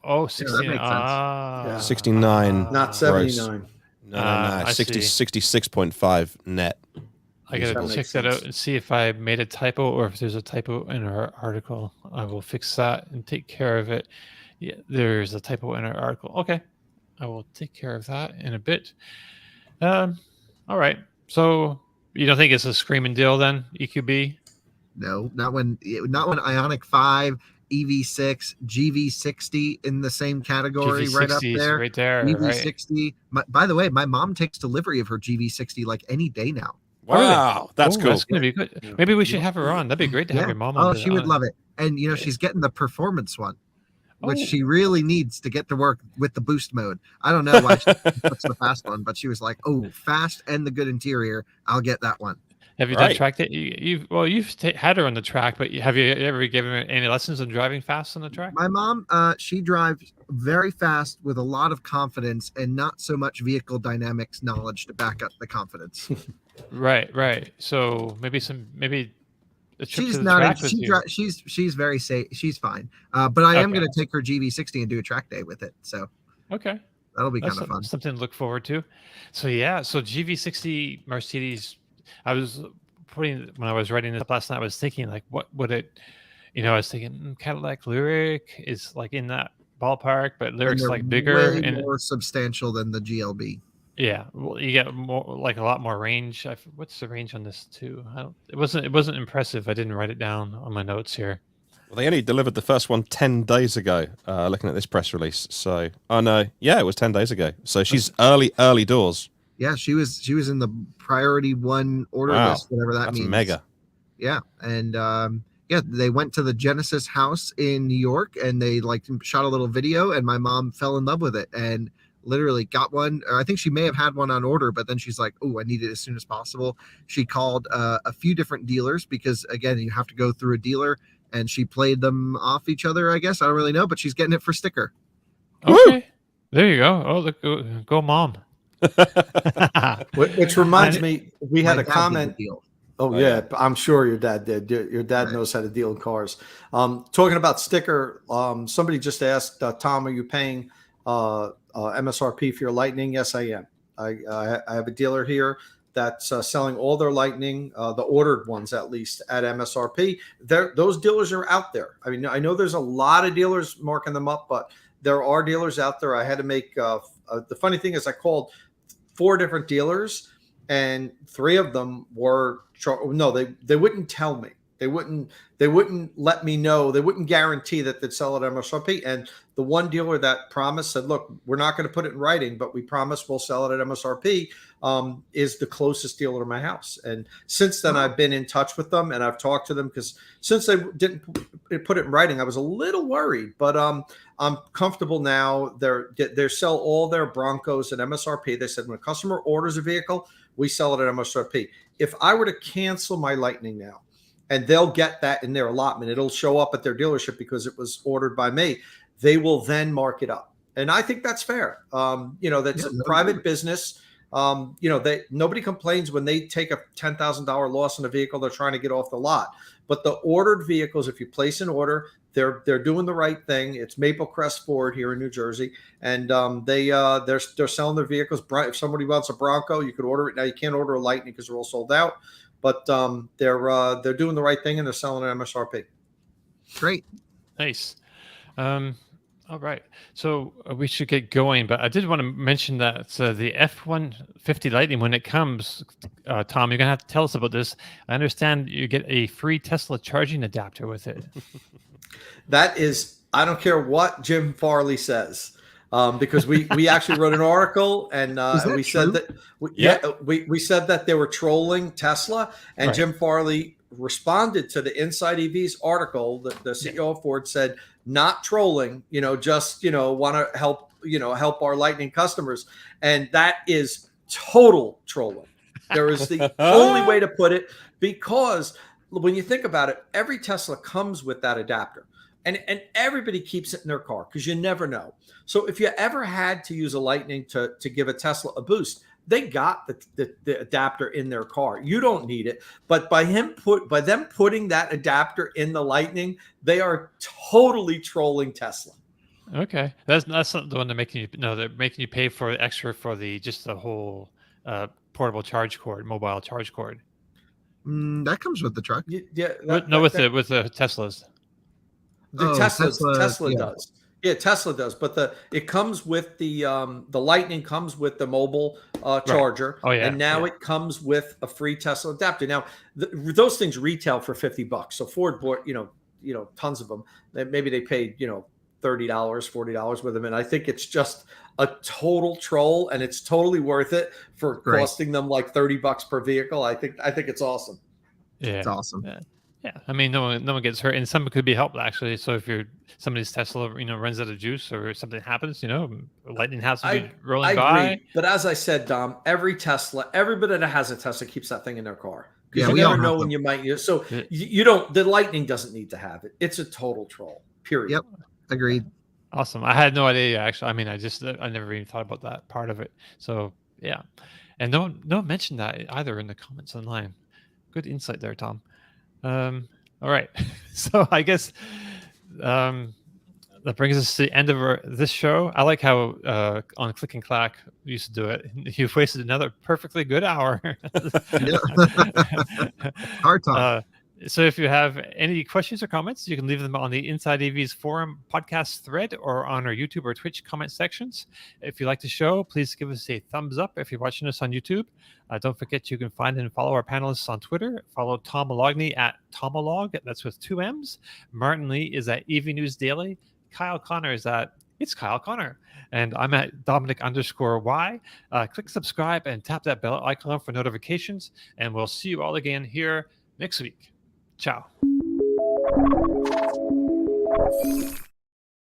oh, 16. makes sense. Yeah. 69. Not gross. 79. No, I 60, see. 66.5 net. I gotta That check makes that out sense. and see if I made a typo or if there's a typo in our article. I will fix that and take care of it. Yeah, there's a typo in our article. Okay, I will take care of that in a bit. All right. So you don't think it's a screaming deal then, EQB? No, not when Ioniq 5, EV6, GV60 in the same category, right up GV60 is there. right there. Right. GV60. By the way, my mom takes delivery of her GV60 like any day now. Oh, really? Wow, that's Oh, cool. That's gonna be good. Yeah. Maybe we should have her on. That'd be great to have your mom on. Oh, she would love it. And she's getting the performance one, which Oh. she really needs to get to work with the boost mode. I don't know why she puts the fast one, but she was like, "Oh, fast and the good interior. I'll get that one." Have you done Right. track that? You've had her on the track, but have you ever given her any lessons on driving fast on the track? My mom, she drives very fast with a lot of confidence and not so much vehicle dynamics knowledge to back up the confidence. Right. So maybe a trip She's to the not. track with you. She's very safe. She's fine. But I am Okay. going to take her GV60 and do a track day with it. So Okay. that'll be That's kind of fun. something to look forward to. So yeah, so GV60 Mercedes. I was when I was writing this up last night, I was thinking like, what would it? I was thinking Cadillac Lyriq is like in that ballpark, but And Lyric's they're like bigger way and more substantial than the GLB. yeah, well, you get more like a lot more range. What's the range on this too? It wasn't impressive. I didn't write it down on my notes here. Well, they only delivered the first one 10 days ago, looking at this press release. So, oh no, yeah, it was 10 days ago. So she's early doors. Yeah, she was in the priority one order Wow, list, whatever that that's means. mega. Yeah, and they went to the Genesis house in New York and they like shot a little video, and my mom fell in love with it and literally got one. Or I think she may have had one on order, but then she's like, "Oh, I need it as soon as possible." She called a few different dealers because again, you have to go through a dealer, and she played them off each other. I guess I don't really know, but she's getting it for sticker. Okay, there you go. Oh, look, go mom. Which reminds me, we had My a dad did the comment. deal. Oh yeah, I'm sure your dad did. Your dad knows how to deal in cars. Talking about sticker, somebody just asked, Tom, are you paying MSRP for your Lightning? Yes, I am. I have a dealer here that's selling all their Lightning, the ordered ones at least, at MSRP. Those dealers are out there. I mean, I know there's a lot of dealers marking them up, but there are dealers out there. I had to make the funny thing is I called 4 different dealers, and 3 of them were they wouldn't tell me. They wouldn't let me know. They wouldn't guarantee that they'd sell it at MSRP. And the one dealer that promised said, "Look, we're not going to put it in writing, but we promise we'll sell it at MSRP." Is the closest dealer to my house. And since then, I've been in touch with them and I've talked to them because since they didn't put it in writing, I was a little worried. But I'm comfortable now. They sell all their Broncos at MSRP. They said when a customer orders a vehicle, we sell it at MSRP. If I were to cancel my Lightning now, and they'll get that in their allotment, it'll show up at their dealership because it was ordered by me, they will then mark it up. And I think that's fair. That's a private business. Nobody complains when they take a $10,000 loss on a vehicle they're trying to get off the lot. But the ordered vehicles, if you place an order, they're doing the right thing. It's Maple Crest Ford here in New Jersey, and they're selling their vehicles. If somebody wants a Bronco, you could order it now. You can't order a Lightning because they're all sold out. But they're doing the right thing and they're selling at MSRP. Great. Nice. All right. So we should get going, but I did want to mention that the F-150 Lightning, when it comes, Tom, you're going to have to tell us about this. I understand you get a free Tesla charging adapter with it. That is, I don't care what Jim Farley says, because we actually wrote an article and we said that we said that they were trolling Tesla, and right. Jim Farley responded to the Inside EVs article. The CEO of Ford said, not trolling, just, want to help our Lightning customers. And that is total trolling. There is the only way to put it, because when you think about it, every Tesla comes with that adapter, and everybody keeps it in their car because you never know. So if you ever had to use a Lightning to give a Tesla a boost, they got the adapter in their car. You don't need it, but by them putting that adapter in the Lightning, they are totally trolling Tesla. Okay, that's not the one they're making you. No, they're making you pay for extra for the whole portable charge cord, mobile charge cord. That comes with the truck. Yeah, with the Teslas. Tesla does. Yeah, Tesla does, but it comes with the Lightning comes with the mobile charger, and now it comes with a free Tesla adapter. Now those things retail for $50, so Ford bought tons of them. Maybe they paid $30, $40 with them, and I think it's just a total troll, and it's totally worth it for costing them like $30 per vehicle. I think it's awesome. Yeah, it's awesome. Yeah, I mean, no one gets hurt, and some could be helped actually. So if somebody's Tesla, runs out of juice or something happens, Lightning has to be rolling by. Agree. But as I said, Dom, everybody that has a Tesla keeps that thing in their car. Yeah, you never know when you might use. So you don't. The Lightning doesn't need to have it. It's a total troll. Period. Yep. Agreed. Awesome. I had no idea actually. I mean, I never even thought about that part of it. So yeah, and no one mentioned that either in the comments online. Good insight there, Tom. All right. So I guess that brings us to the end of this show. I like how on Click and Clack we used to do it. You've wasted another perfectly good hour. Hard time. So if you have any questions or comments, you can leave them on the Inside EVs forum podcast thread or on our YouTube or Twitch comment sections. If you like the show, please give us a thumbs up if you're watching us on YouTube. Don't forget you can find and follow our panelists on Twitter. Follow Tom Mologney at Tomolog. That's with 2 M's. Martin Lee is at EV News Daily. Kyle Connor is at It's Kyle Connor. And I'm at Dominic_Y. Click subscribe and tap that bell icon for notifications. And we'll see you all again here next week. Ciao.